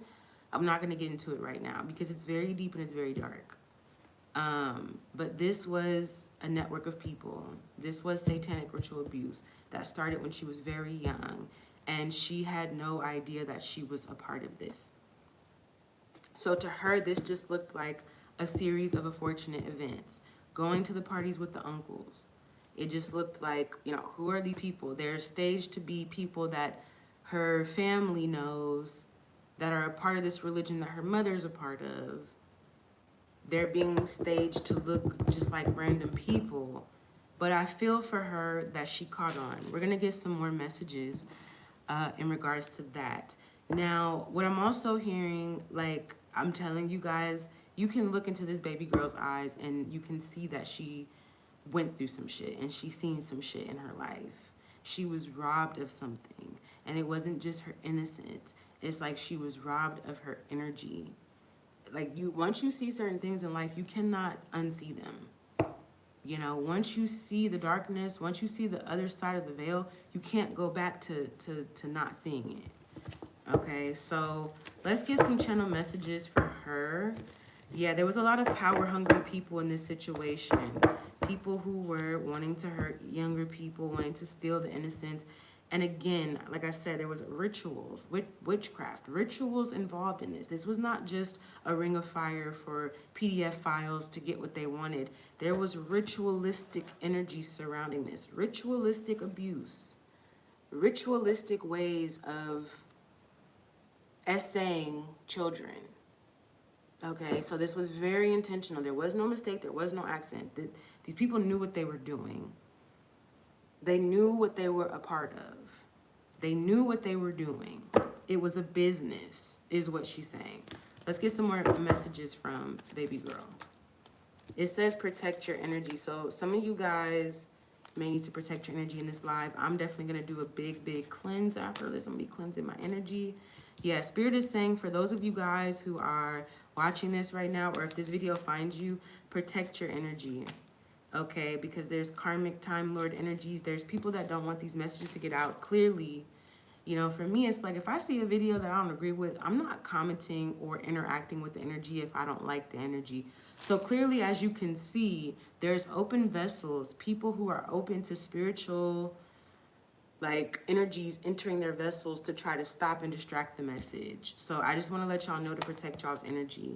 I'm not going to get into it right now because it's very deep and it's very dark. But this was a network of people. This was satanic ritual abuse that started when she was very young, and she had no idea that she was a part of this. So to her, this just looked like a series of unfortunate events. Going to the parties with the uncles. It just looked like, you know, who are these people? They're staged to be people that her family knows, that are a part of this religion that her mother's a part of. They're being staged to look just like random people. But I feel for her that she caught on. We're going to get some more messages in regards to that. Now, what I'm also hearing, like I'm telling you guys, you can look into this baby girl's eyes and you can see that she went through some shit and she's seen some shit in her life. She was robbed of something. And it wasn't just her innocence. It's like she was robbed of her energy. Like, once you see certain things in life, you cannot unsee them. You know, once you see the darkness, once you see the other side of the veil, you can't go back to not seeing it. Okay, so let's get some channel messages for her. Yeah, there was a lot of power-hungry people in this situation. People who were wanting to hurt younger people, wanting to steal the innocence. And again, like I said, there was rituals, witchcraft, rituals involved in this. This was not just a ring of fire for PDF files to get what they wanted. There was ritualistic energy surrounding this, ritualistic abuse, ritualistic ways of essaying children. Okay, so this was very intentional. There was no mistake. There was no accident. These people knew what they were doing. They knew what they were a part of. They knew what they were doing. It was a business, is what she's saying. Let's get some more messages from baby girl. It says protect your energy. So some of you guys may need to protect your energy in this live. I'm definitely going to do a big cleanse after this. I'm going to be cleansing my energy. Yeah, Spirit is saying for those of you guys who are watching this right now, or if this video finds you, protect your energy. Okay, because there's karmic Time Lord energies. There's people that don't want these messages to get out. Clearly, you know, for me, it's like if I see a video that I don't agree with, I'm not commenting or interacting with the energy if I don't like the energy. So clearly, as you can see, there's open vessels, people who are open to spiritual, like, energies entering their vessels to try to stop and distract the message. So I just want to let y'all know to protect y'all's energy.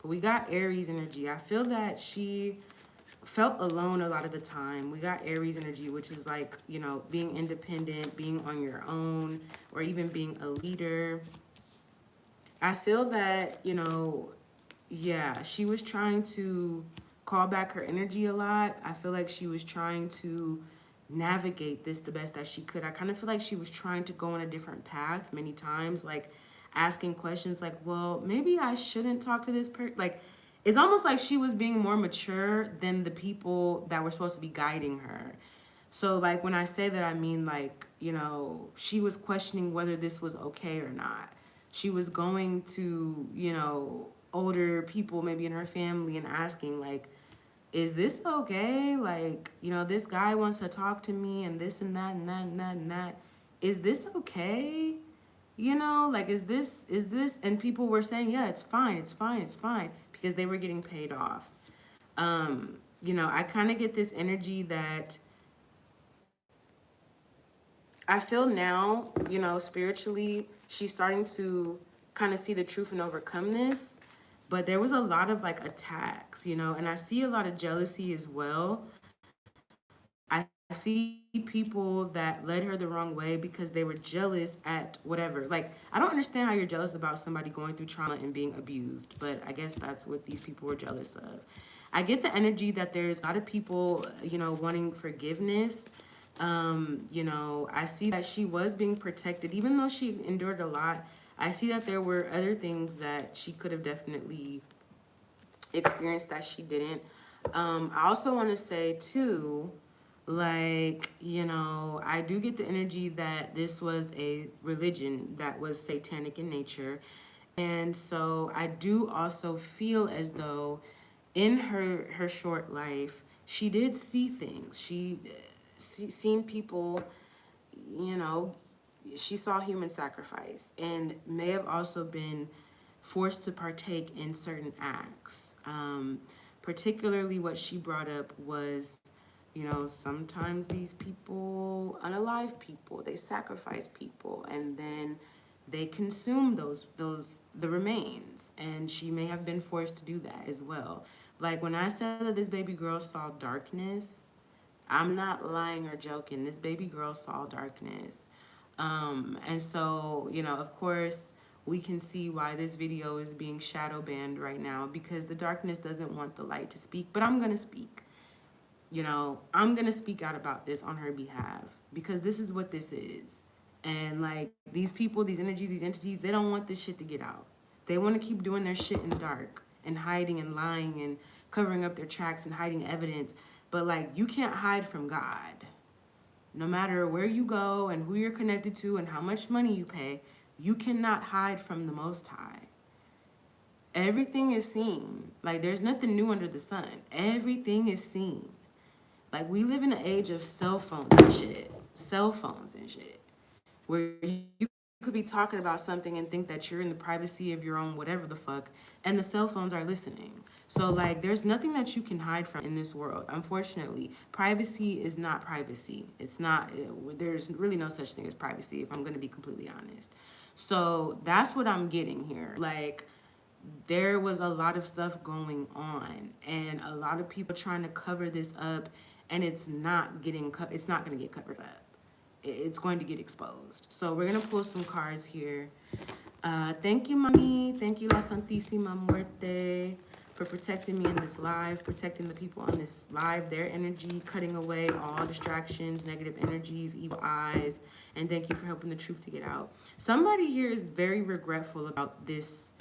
But we got Aries energy. I feel that she felt alone a lot of the time. We got Aries energy, which is like, you know, being independent, being on your own, or even being a leader. I feel that, you know, yeah, she was trying to call back her energy a lot. I feel like she was trying to navigate this the best that she could. I kind of feel like she was trying to go on a different path many times, like asking questions like, well, maybe I shouldn't talk to this person. Like, it's almost like she was being more mature than the people that were supposed to be guiding her. So, like, when I say that, I mean, like, you know, she was questioning whether this was okay or not. She was going to, you know, older people maybe in her family and asking, like, is this okay? Like, you know, this guy wants to talk to me and this and that and that and that and that. Is this okay? You know, like, is this, and people were saying, yeah, it's fine, it's fine, it's fine, because they were getting paid off. You know, I kind of get this energy that I feel now, you know, spiritually, she's starting to kind of see the truth and overcome this. But there was a lot of like attacks, you know, and I see a lot of jealousy as well. I see people that led her the wrong way because they were jealous at whatever. Like, I don't understand how you're jealous about somebody going through trauma and being abused, but I guess that's what these people were jealous of. I get the energy that there's a lot of people, you know, wanting forgiveness. You know, I see that she was being protected, even though she endured a lot. I see that there were other things that she could have definitely experienced that she didn't. I also want to say too, like, you know, I do get the energy that this was a religion that was satanic in nature. And so I do also feel as though in her short life, she did see things. She seen people, you know, she saw human sacrifice and may have also been forced to partake in certain acts. Particularly what she brought up was, you know, sometimes these people, unalive people, they sacrifice people and then they consume the remains. And she may have been forced to do that as well. Like when I said that this baby girl saw darkness, I'm not lying or joking. This baby girl saw darkness. And so, you know, of course, we can see why this video is being shadow banned right now because the darkness doesn't want the light to speak. But I'm going to speak. You know, I'm going to speak out about this on her behalf because this is what this is. And like these people, these energies, these entities, they don't want this shit to get out. They want to keep doing their shit in the dark and hiding and lying and covering up their tracks and hiding evidence. But like, you can't hide from God. No matter where you go and who you're connected to and how much money you pay, you cannot hide from the Most High. Everything is seen. Like, there's nothing new under the sun. Everything is seen. Like, we live in an age of cell phones and shit. Cell phones and shit. Where you could be talking about something and think that you're in the privacy of your own whatever the fuck, and the cell phones are listening. So, like, there's nothing that you can hide from in this world. Unfortunately, privacy is not privacy. It's not, there's really no such thing as privacy, if I'm going to be completely honest. So, that's what I'm getting here. Like, there was a lot of stuff going on, and a lot of people trying to cover this up, and it's not going to get covered up. It's going to get exposed. So we're going to pull some cards here. Thank you, Mommy. Thank you, La Santísima Muerte, for protecting me in this live, protecting the people on this live, their energy, cutting away all distractions, negative energies, evil eyes, and thank you for helping the truth to get out. Somebody here is very regretful about this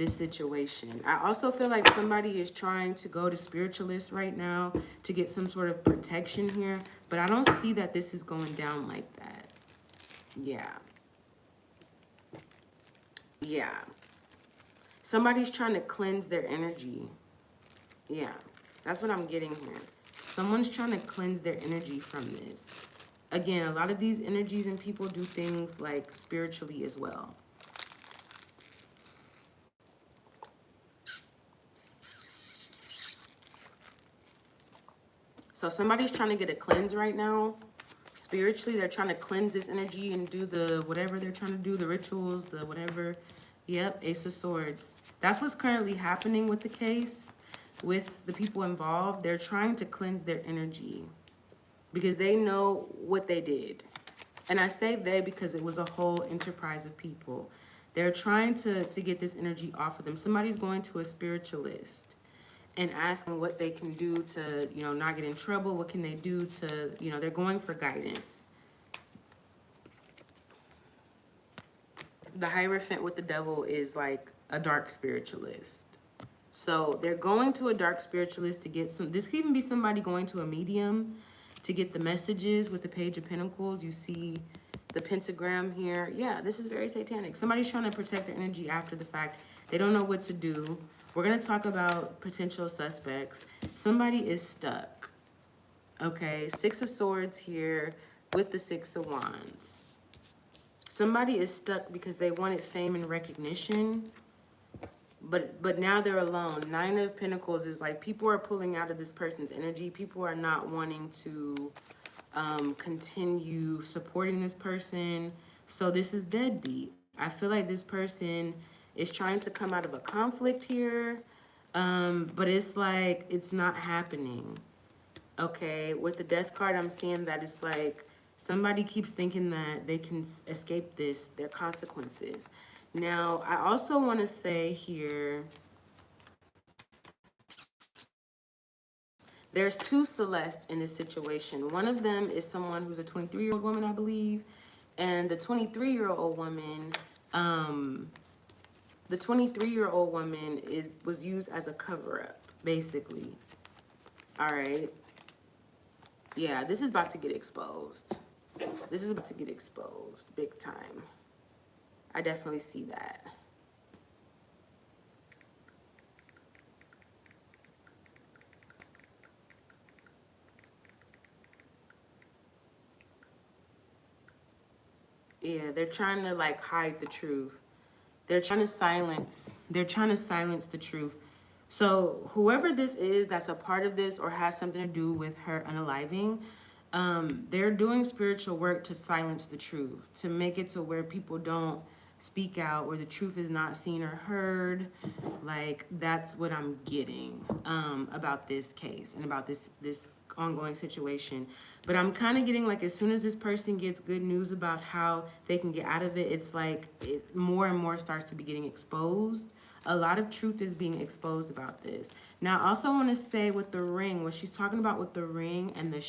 situation. I also feel like somebody is trying to go to spiritualists right now to get some sort of protection here, but I don't see that this is going down like that. Yeah. Yeah. Somebody's trying to cleanse their energy. Yeah. That's what I'm getting here. Someone's trying to cleanse their energy from this. Again, a lot of these energies and people do things like spiritually as well. So somebody's trying to get a cleanse right now. Spiritually, they're trying to cleanse this energy and do the whatever they're trying to do, the rituals, the whatever. Yep, Ace of Swords. That's what's currently happening with the case, with the people involved. They're trying to cleanse their energy because they know what they did. And I say they because it was a whole enterprise of people. They're trying to get this energy off of them. Somebody's going to a spiritualist and asking what they can do to, you know, not get in trouble. What can they do to, you know, they're going for guidance. The Hierophant with the devil is like a dark spiritualist. So they're going to a dark spiritualist to get some, this could even be somebody going to a medium to get the messages with the Page of Pentacles. You see the pentagram here. Yeah, this is very satanic. Somebody's trying to protect their energy after the fact. They don't know what to do. We're going to talk about potential suspects. Somebody is stuck. Okay, Six of Swords here with the Six of Wands. Somebody is stuck because they wanted fame and recognition, but now they're alone. Nine of Pentacles is like people are pulling out of this person's energy. People are not wanting to continue supporting this person. So this is deadbeat. I feel like this person is trying to come out of a conflict here, but it's like it's not happening. Okay, with the Death card, I'm seeing that it's like somebody keeps thinking that they can escape their consequences. Now, I also want to say here, there's two Celeste in this situation. One of them is someone who's a 23-year-old woman, I believe, and the 23-year-old woman, was used as a cover-up, basically. All right. Yeah, this is about to get exposed. This is about to get exposed big time. I definitely see that. Yeah, they're trying to like hide the truth. They're trying to silence the truth. So whoever this is that's a part of this or has something to do with her unaliving, they're doing spiritual work to silence the truth, to make it to where people don't speak out, where the truth is not seen or heard. Like, that's what I'm getting about this case and about this ongoing situation. But I'm kind of getting like, as soon as this person gets good news about how they can get out of it, it's like more and more starts to be getting exposed. A lot of truth is being exposed about this. Now, I also want to say with the ring, what she's talking about with the ring and the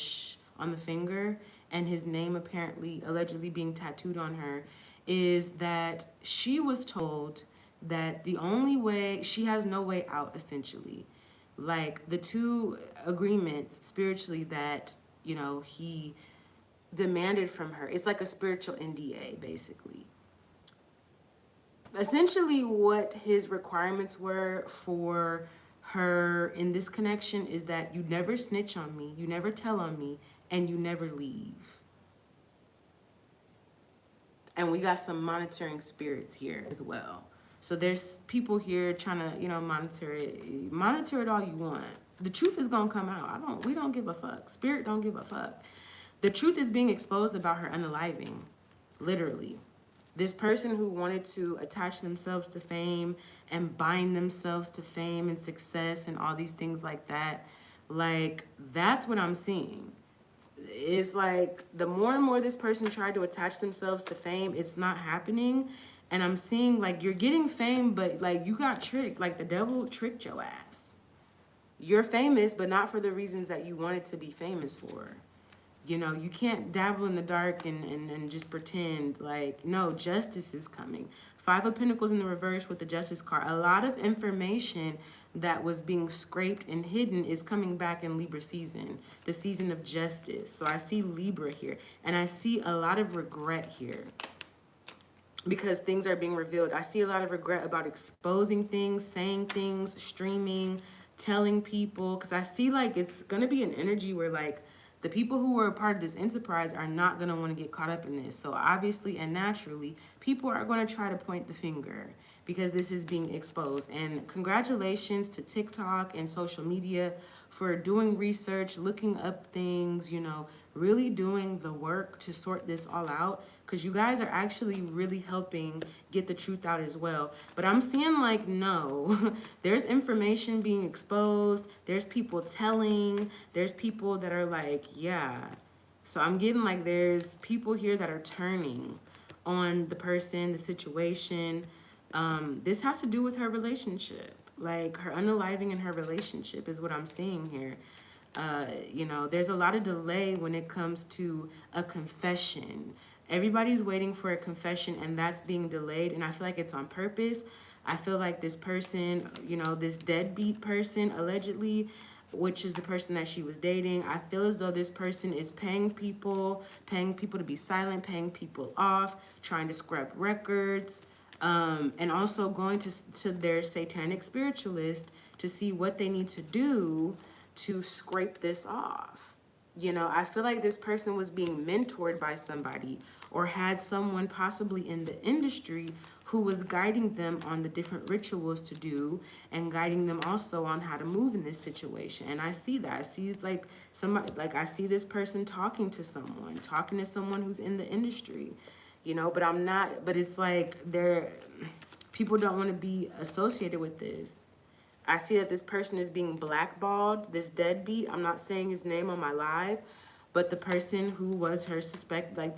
on the finger and his name allegedly being tattooed on her, is that she was told that the only way, she has no way out, essentially. Like, the two agreements spiritually that, you know, he demanded from her. It's like a spiritual NDA, basically. Essentially, what his requirements were for her in this connection is that you never snitch on me, you never tell on me, and you never leave. And we got some monitoring spirits here as well. So there's people here trying to, you know, monitor it all you want. The truth is gonna come out. We don't give a fuck. Spirit don't give a fuck. The truth is being exposed about her unaliving, literally. This person who wanted to attach themselves to fame and bind themselves to fame and success and all these things like that, like, that's what I'm seeing. It's like the more and more this person tried to attach themselves to fame, it's not happening. And I'm seeing like you're getting fame, but like you got tricked. Like the devil tricked your ass. You're famous, but not for the reasons that you wanted to be famous for. You know, you can't dabble in the dark and just pretend. Like, no, justice is coming. Five of Pentacles in the reverse with the Justice card. A lot of information that was being scraped and hidden is coming back in Libra season, the season of justice. So I see Libra here, and I see a lot of regret here because things are being revealed. I see a lot of regret about exposing things, saying things, streaming, telling people, because I see like it's going to be an energy where like the people who were a part of this enterprise are not going to want to get caught up in this. So obviously and naturally, people are going to try to point the finger because this is being exposed. And congratulations to TikTok and social media for doing research, looking up things, you know, really doing the work to sort this all out, because you guys are actually really helping get the truth out as well. But I'm seeing like, no, there's information being exposed. There's people telling, there's people that are like, yeah. So I'm getting like there's people here that are turning on the person, the situation. This has to do with her relationship, like her unaliving in her relationship is what I'm seeing here. You know, there's a lot of delay when it comes to a confession. Everybody's waiting for a confession and that's being delayed, and I feel like it's on purpose. I feel like this person, you know, this deadbeat person allegedly, which is the person that she was dating, I feel as though this person is paying people to be silent, paying people off, trying to scrub records, And also going to their satanic spiritualist to see what they need to do to scrape this off. You know, I feel like this person was being mentored by somebody or had someone possibly in the industry who was guiding them on the different rituals to do and guiding them also on how to move in this situation. And I see that. I see like somebody, like I see this person talking to someone who's in the industry, you know, but I'm not, but it's like people don't want to be associated with this. I see that this person is being blackballed, this deadbeat. I'm not saying his name on my live, but the person who was her suspect, like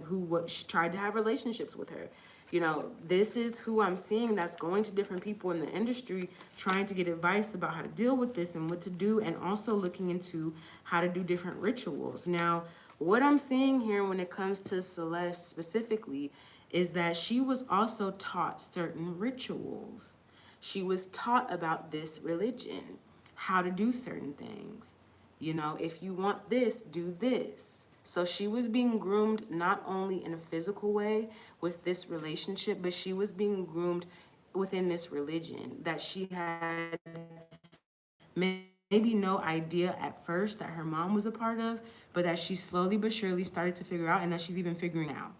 she tried to have relationships with her. You know, this is who I'm seeing that's going to different people in the industry trying to get advice about how to deal with this and what to do, and also looking into how to do different rituals. Now, what I'm seeing here when it comes to Celeste specifically is that she was also taught certain rituals. She was taught about this religion, how to do certain things. You know, if you want this, do this. So she was being groomed not only in a physical way with this relationship, but she was being groomed within this religion that she had maybe no idea at first that her mom was a part of, but that she slowly but surely started to figure out, and that she's even figuring out.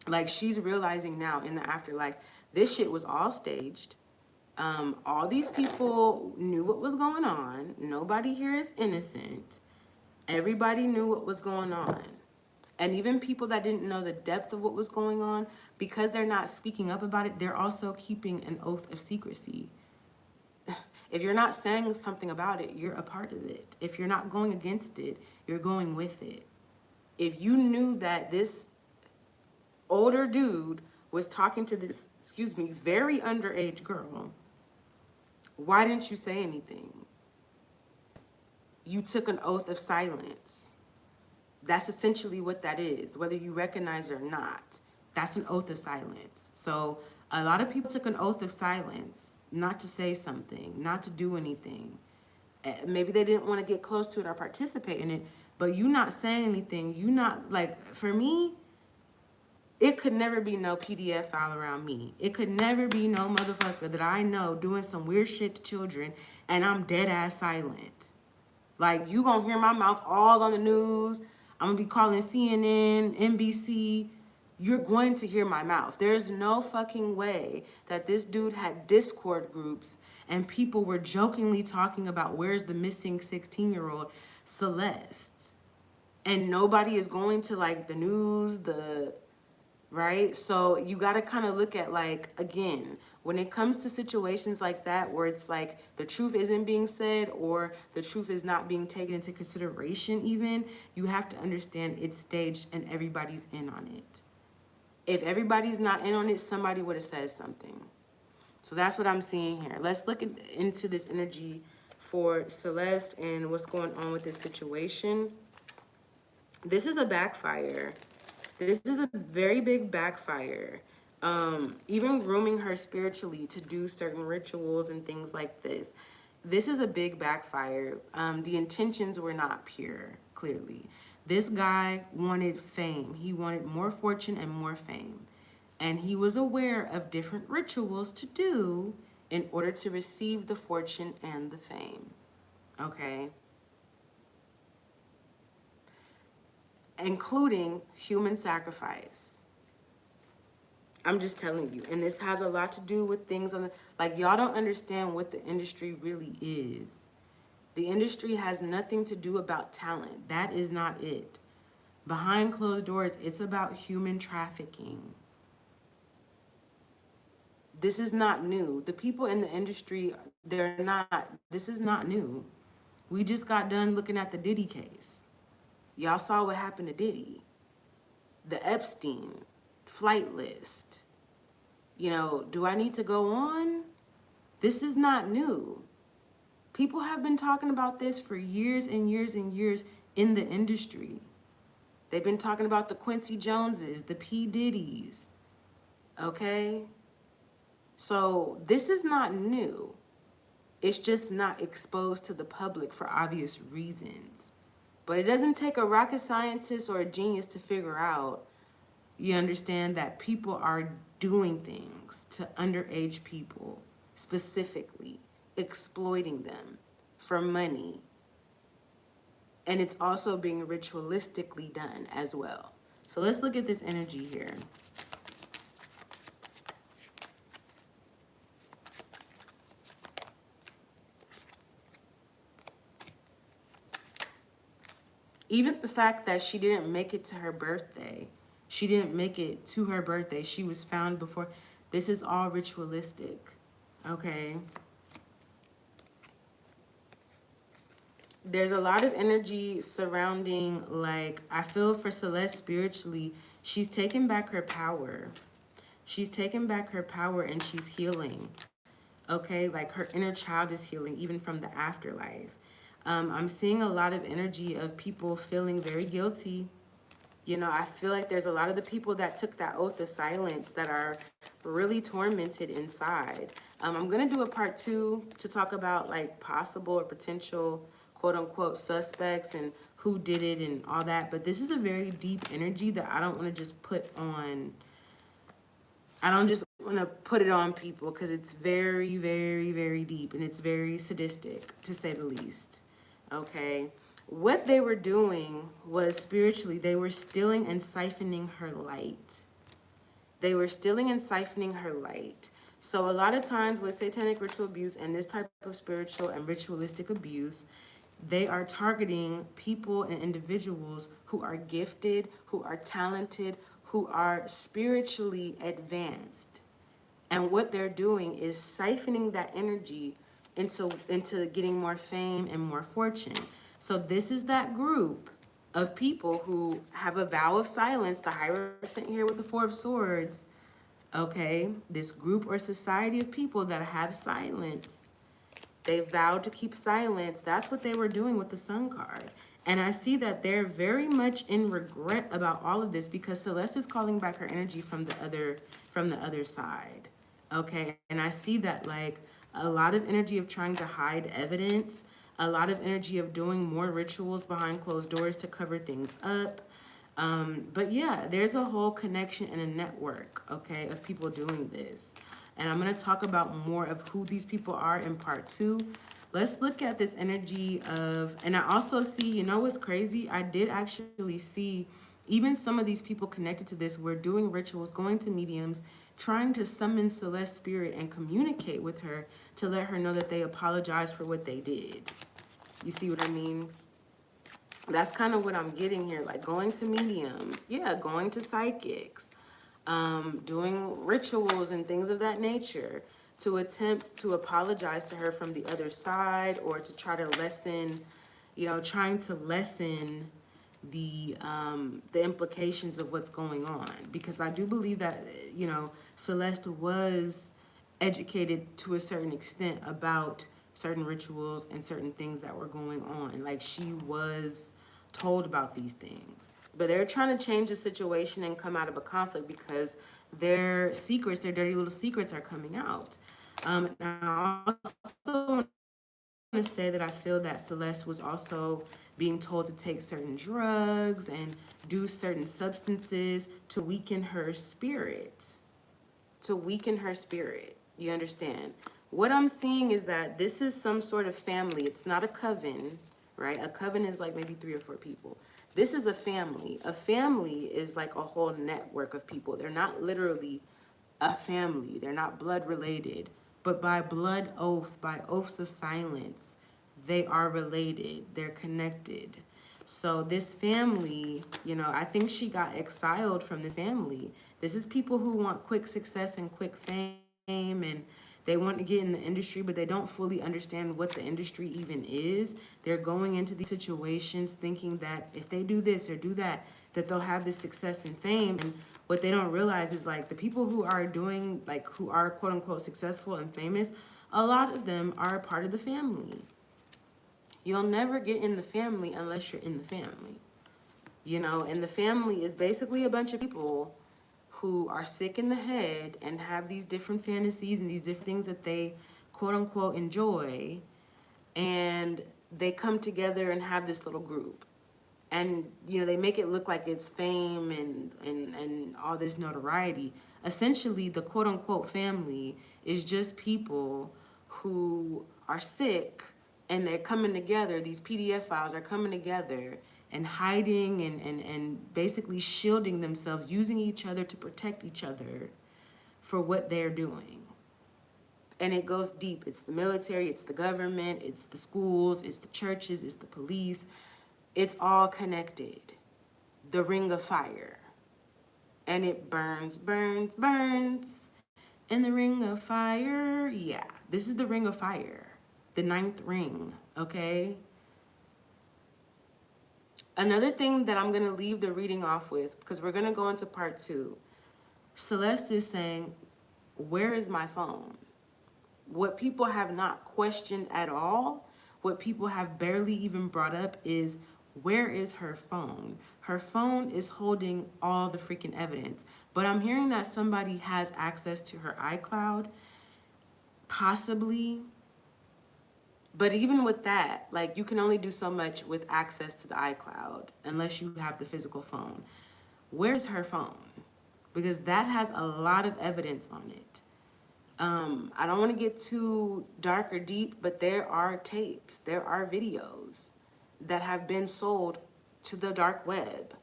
Like, she's realizing now in the afterlife, this shit was all staged. All these people knew what was going on. Nobody here is innocent. Everybody knew what was going on. And even people that didn't know the depth of what was going on, because they're not speaking up about it, they're also keeping an oath of secrecy. If you're not saying something about it, you're a part of it. If you're not going against it, you're going with it. If you knew that this older dude was talking to this, very underage girl, why didn't you say anything? You took an oath of silence. That's essentially what that is, whether you recognize it or not. That's an oath of silence. So a lot of people took an oath of silence, not to say something, not to do anything. Maybe they didn't want to get close to it or participate in it, but you not saying anything, you not, like, for me, it could never be no PDF file around me. It could never be no motherfucker that I know doing some weird shit to children and I'm dead ass silent. Like, you gonna hear my mouth all on the news. I'm gonna be calling CNN, NBC. You're going to hear my mouth. There's no fucking way that this dude had Discord groups and people were jokingly talking about where's the missing 16-year-old Celeste. And nobody is going to, like, the news, right? So you got to kind of look at, like, again, when it comes to situations like that where it's like the truth isn't being said or the truth is not being taken into consideration even, you have to understand it's staged and everybody's in on it. If everybody's not in on it, somebody would have said something. So that's what I'm seeing here. Let's look into this energy for Celeste and what's going on with this situation. This is a backfire. This is a very big backfire. Even grooming her spiritually to do certain rituals and things like this. This is a big backfire. The intentions were not pure, clearly. This guy wanted fame. He wanted more fortune and more fame. And he was aware of different rituals to do in order to receive the fortune and the fame. Okay? Including human sacrifice. I'm just telling you. And this has a lot to do with things on the, like, y'all don't understand what the industry really is. The industry has nothing to do about talent. That is not it. Behind closed doors, it's about human trafficking. This is not new. The people in the industry, this is not new. We just got done looking at the Diddy case. Y'all saw what happened to Diddy. The Epstein flight list. You know, do I need to go on? This is not new. People have been talking about this for years and years and years in the industry. They've been talking about the Quincy Joneses, the P. Diddy's, okay? So this is not new. It's just not exposed to the public for obvious reasons. But it doesn't take a rocket scientist or a genius to figure out You understand that people are doing things to underage people, specifically exploiting them for money. And it's also being ritualistically done as well. So let's look at this energy here. Even the fact that she didn't make it to her birthday, she didn't make it to her birthday, she was found before. This is all ritualistic, okay? There's a lot of energy surrounding, like, I feel for Celeste spiritually, she's taken back her power. She's taken back her power and she's healing, okay? Like her inner child is healing, even from the afterlife. I'm seeing a lot of energy of people feeling very guilty. You know, I feel like there's a lot of the people that took that oath of silence that are really tormented inside. I'm going to do a part 2 to talk about like possible or potential quote unquote suspects and who did it and all that. But this is a very deep energy that I don't want to just put on. I don't just want to put it on people because it's very, very, very deep and it's very sadistic, to say the least. Okay? What they were doing was spiritually, they were stealing and siphoning her light. They were stealing and siphoning her light. So a lot of times with satanic ritual abuse and this type of spiritual and ritualistic abuse, they are targeting people and individuals who are gifted, who are talented, who are spiritually advanced. And what they're doing is siphoning that energy into getting more fame and more fortune. So this is that group of people who have a vow of silence, the Hierophant here with the Four of Swords, okay? This group or society of people that have silence. They vowed to keep silence. That's what they were doing with the Sun card. And I see that they're very much in regret about all of this because Celeste is calling back her energy from the other side. Okay? And I see that like a lot of energy of trying to hide evidence, a lot of energy of doing more rituals behind closed doors to cover things up. But yeah, there's a whole connection and a network, okay, of people doing this. And I'm going to talk about more of who these people are in part 2. Let's look at this energy of, and I also see, you know what's crazy? I did actually see even some of these people connected to this were doing rituals, going to mediums, trying to summon Celeste spirit and communicate with her to let her know that they apologize for what they did. You see what I mean? That's kind of what I'm getting here, like going to mediums, yeah, going to psychics, doing rituals and things of that nature to attempt to apologize to her from the other side or to try to lessen, you know, trying to lessen the implications of what's going on. Because I do believe that, you know, Celeste was educated to a certain extent about certain rituals and certain things that were going on. Like she was told about these things. But they're trying to change the situation and come out of a conflict because their secrets, their dirty little secrets are coming out. And I also want to say that I feel that Celeste was also being told to take certain drugs and do certain substances to weaken her spirit. To weaken her spirit. You understand? What I'm seeing is that this is some sort of family. It's not a coven, right? A coven is like maybe 3 or 4 people. This is a family. A family is like a whole network of people. They're not literally a family. They're not blood related. But by blood oath, by oaths of silence, they are related. They're connected. So this family, you know, I think she got exiled from the family. This is people who want quick success and quick fame, and they want to get in the industry, but they don't fully understand what the industry even is. They're going into these situations thinking that if they do this or do that, that they'll have this success and fame. And what they don't realize is like the people who are doing, like who are quote unquote successful and famous, a lot of them are a part of the family. You'll never get in the family unless you're in the family. You know, and the family is basically a bunch of people who are sick in the head and have these different fantasies and these different things that they quote unquote enjoy. And they come together and have this little group. And, you know, they make it look like it's fame and all this notoriety. Essentially, the quote unquote family is just people who are sick and they're coming together. These PDF files are coming together and hiding and basically shielding themselves, using each other to protect each other for what they're doing. And it goes deep. It's the military, it's the government, it's the schools, it's the churches, it's the police. It's all connected. The ring of fire. And it burns, burns, burns. In the ring of fire. Yeah, this is the ring of fire. The 9th ring, okay? Another thing that I'm gonna leave the reading off with, because we're gonna go into part 2. Celeste is saying, where is my phone? What people have not questioned at all, what people have barely even brought up is, where is her phone? Her phone is holding all the freaking evidence. But I'm hearing that somebody has access to her iCloud, possibly. But even with that, like, you can only do so much with access to the iCloud unless you have the physical phone. Where's her phone? Because that has a lot of evidence on it. I don't want to get too dark or deep, but there are tapes, there are videos that have been sold to the dark web,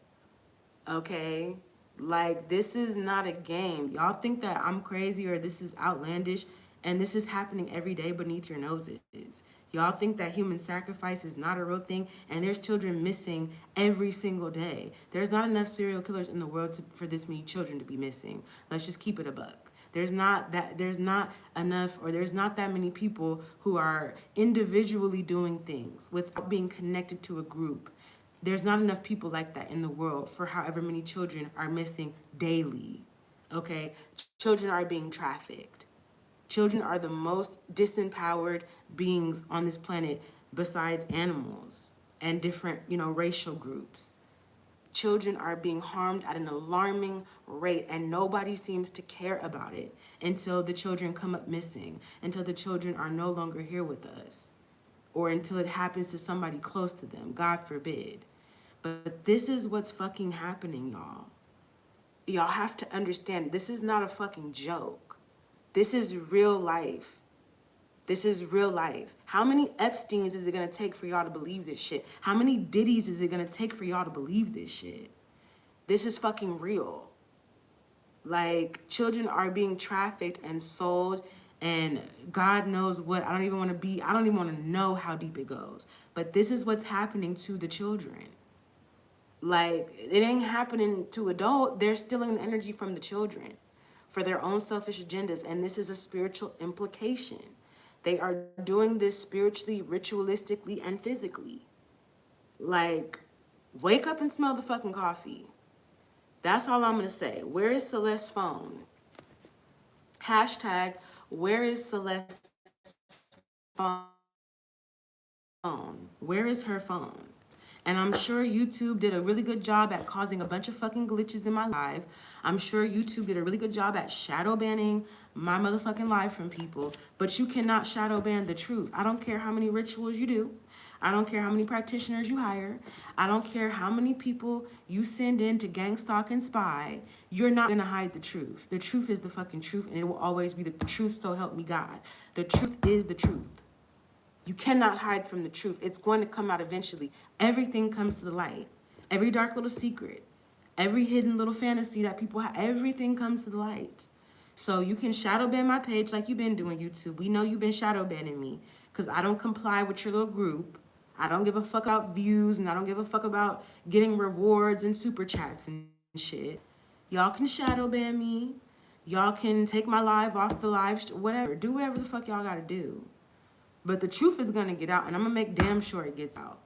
okay? Like, this is not a game. Y'all think that I'm crazy or this is outlandish, and this is happening every day beneath your noses. Y'all think that human sacrifice is not a real thing, and there's children missing every single day. There's not enough serial killers in the world for this many children to be missing. Let's just keep it a buck. There's not enough, or there's not that many people who are individually doing things without being connected to a group. There's not enough people like that in the world for however many children are missing daily, okay? Children are being trafficked. Children are the most disempowered beings on this planet besides animals and different, you know, racial groups. Children are being harmed at an alarming rate, and nobody seems to care about it until the children come up missing, until the children are no longer here with us, or until it happens to somebody close to them, God forbid. But this is what's fucking happening, y'all. Y'all have to understand, this is not a fucking joke. This is real life. This is real life. How many Epsteins is it gonna take for y'all to believe this shit? How many Diddies is it gonna take for y'all to believe this shit? This is fucking real. Like, children are being trafficked and sold, and God knows what. I don't even wanna know how deep it goes. But this is what's happening to the children. Like, it ain't happening to adult. They're stealing the energy from the children for their own selfish agendas, and this is a spiritual implication. They are doing this spiritually, ritualistically, and physically. Like, wake up and smell the fucking coffee. That's all I'm gonna say. Where is Celeste's phone? Hashtag, where is Celeste's phone? Where is her phone? And I'm sure YouTube did a really good job at causing a bunch of fucking glitches in my live. I'm sure YouTube did a really good job at shadow banning my motherfucking live from people. But you cannot shadow ban the truth. I don't care how many rituals you do. I don't care how many practitioners you hire. I don't care how many people you send in to gang stalk and spy. You're not gonna hide the truth. The truth is the fucking truth, and it will always be the truth, so help me God. The truth is the truth. You cannot hide from the truth. It's going to come out eventually. Everything comes to the light. Every dark little secret, every hidden little fantasy that people have, everything comes to the light. So you can shadow ban my page like you've been doing, YouTube. We know you've been shadow banning me because I don't comply with your little group. I don't give a fuck about views, and I don't give a fuck about getting rewards and super chats and shit. Y'all can shadow ban me. Y'all can take my live off the live, whatever. Do whatever the fuck y'all gotta do. But the truth is gonna get out, and I'm gonna make damn sure it gets out.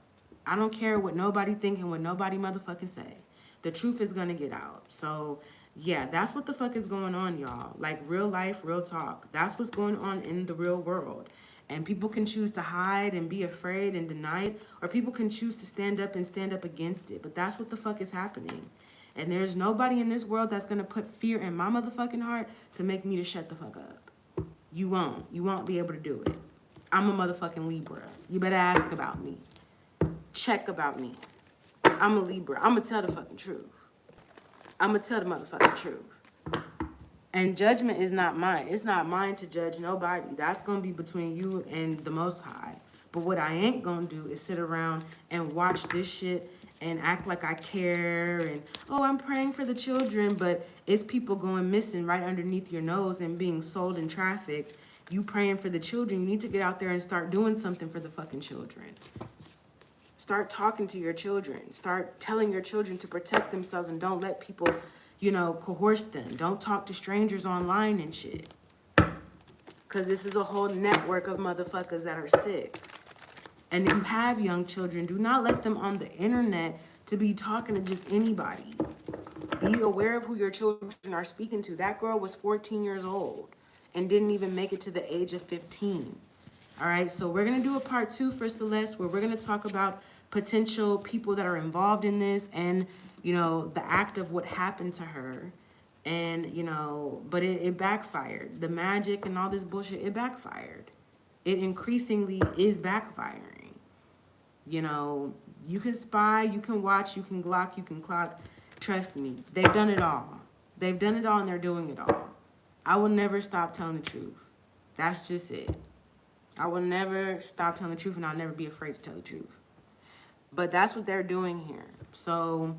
I don't care what nobody think and what nobody motherfucking say. The truth is gonna get out. So, yeah, that's what the fuck is going on, y'all. Like, real life, real talk. That's what's going on in the real world. And people can choose to hide and be afraid and deny it, or people can choose to stand up and stand up against it. But that's what the fuck is happening. And there's nobody in this world that's gonna put fear in my motherfucking heart to make me to shut the fuck up. You won't. You won't be able to do it. I'm a motherfucking Libra. You better ask about me. Check about me. I'm a Libra. I'm going to tell the fucking truth. I'm going to tell the motherfucking truth. And judgment is not mine. It's not mine to judge nobody. That's going to be between you and the Most High. But what I ain't going to do is sit around and watch this shit and act like I care and, oh, I'm praying for the children, but it's people going missing right underneath your nose and being sold and trafficked. You praying for the children. You need to get out there and start doing something for the fucking children. Start talking to your children. Start telling your children to protect themselves and don't let people, you know, coerce them. Don't talk to strangers online and shit. Because this is a whole network of motherfuckers that are sick. And if you have young children, do not let them on the internet to be talking to just anybody. Be aware of who your children are speaking to. That girl was 14 years old and didn't even make it to the age of 15. All right, so we're gonna do a part 2 for Celeste where we're gonna talk about potential people that are involved in this and, you know, the act of what happened to her. And, you know, but it backfired. The magic and all this bullshit, it backfired. It increasingly is backfiring. You know, you can spy, you can watch, you can Glock, you can clock. Trust me, they've done it all. They've done it all and they're doing it all. I will never stop telling the truth. That's just it. I will never stop telling the truth and I'll never be afraid to tell the truth. But that's what they're doing here. So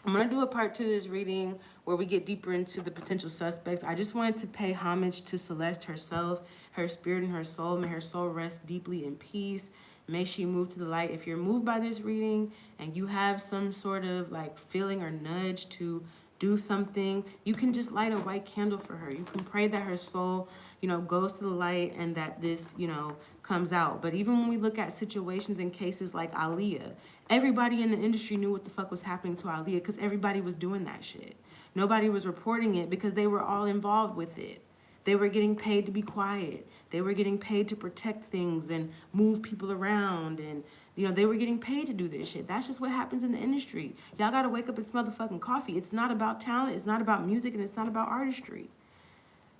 I'm going to do a part 2 of this reading where we get deeper into the potential suspects. I just wanted to pay homage to Celeste herself, her spirit and her soul. May her soul rest deeply in peace. May she move to the light. If you're moved by this reading and you have some sort of like feeling or nudge to do something, you can just light a white candle for her. You can pray that her soul, you know, goes to the light and that this, you know, comes out. But even when we look at situations and cases like Aaliyah, everybody in the industry knew what the fuck was happening to Aaliyah because everybody was doing that shit. Nobody was reporting it because they were all involved with it. They were getting paid to be quiet. They were getting paid to protect things and move people around. And, you know, they were getting paid to do this shit. That's just what happens in the industry. Y'all got to wake up and smell the fucking coffee. It's not about talent. It's not about music. And it's not about artistry.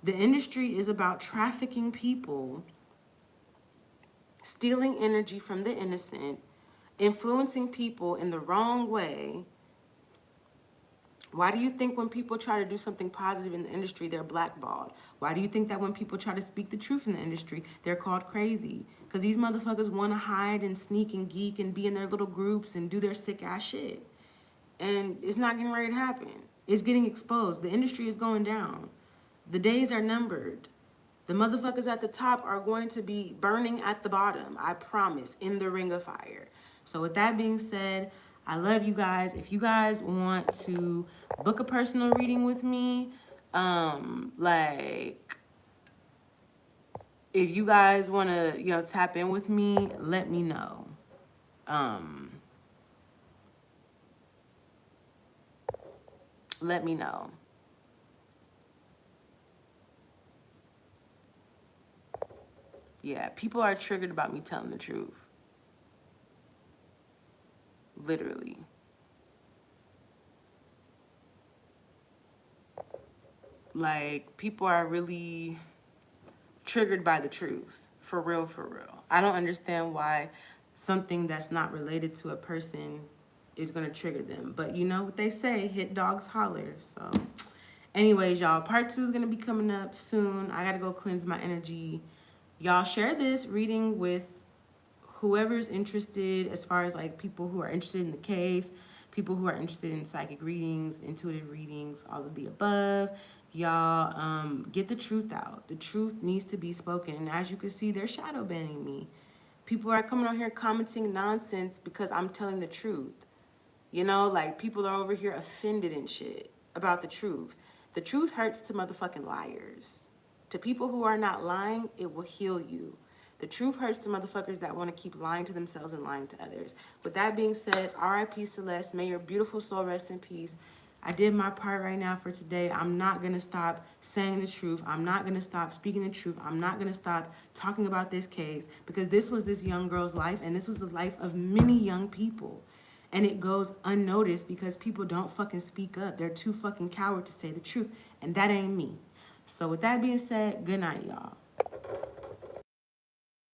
The industry is about trafficking people, stealing energy from the innocent, influencing people in the wrong way. Why do you think when people try to do something positive in the industry, they're blackballed? Why do you think that when people try to speak the truth in the industry, they're called crazy? Because these motherfuckers want to hide and sneak and geek and be in their little groups and do their sick ass shit. And it's not getting ready to happen. It's getting exposed. The industry is going down. The days are numbered. The motherfuckers at the top are going to be burning at the bottom, I promise, in the ring of fire. So with that being said, I love you guys. If you guys want to book a personal reading with me, like, if you guys want to, you know, tap in with me, let me know. Let me know. Yeah, people are triggered about me telling the truth. Literally. Like, people are really triggered by the truth. For real, for real. I don't understand why something that's not related to a person is going to trigger them. But you know what they say, hit dogs holler. So anyways, y'all, part 2 is going to be coming up soon. I got to go cleanse my energy. Y'all share this reading with whoever's interested, as far as like people who are interested in the case, people who are interested in psychic readings, intuitive readings, all of the above. Y'all, get the truth out. The truth needs to be spoken. And as you can see, they're shadow banning me. People are coming on here commenting nonsense because I'm telling the truth. You know, like, people are over here offended and shit about the truth. The truth hurts to motherfucking liars. To people who are not lying, it will heal you. The truth hurts to motherfuckers that want to keep lying to themselves and lying to others. With that being said, R.I.P. Celeste. May your beautiful soul rest in peace. I did my part right now for today. I'm not going to stop saying the truth. I'm not going to stop speaking the truth. I'm not going to stop talking about this case because this was this young girl's life and this was the life of many young people. And it goes unnoticed because people don't fucking speak up. They're too fucking coward to say the truth. And that ain't me. So with that being said, good night, y'all.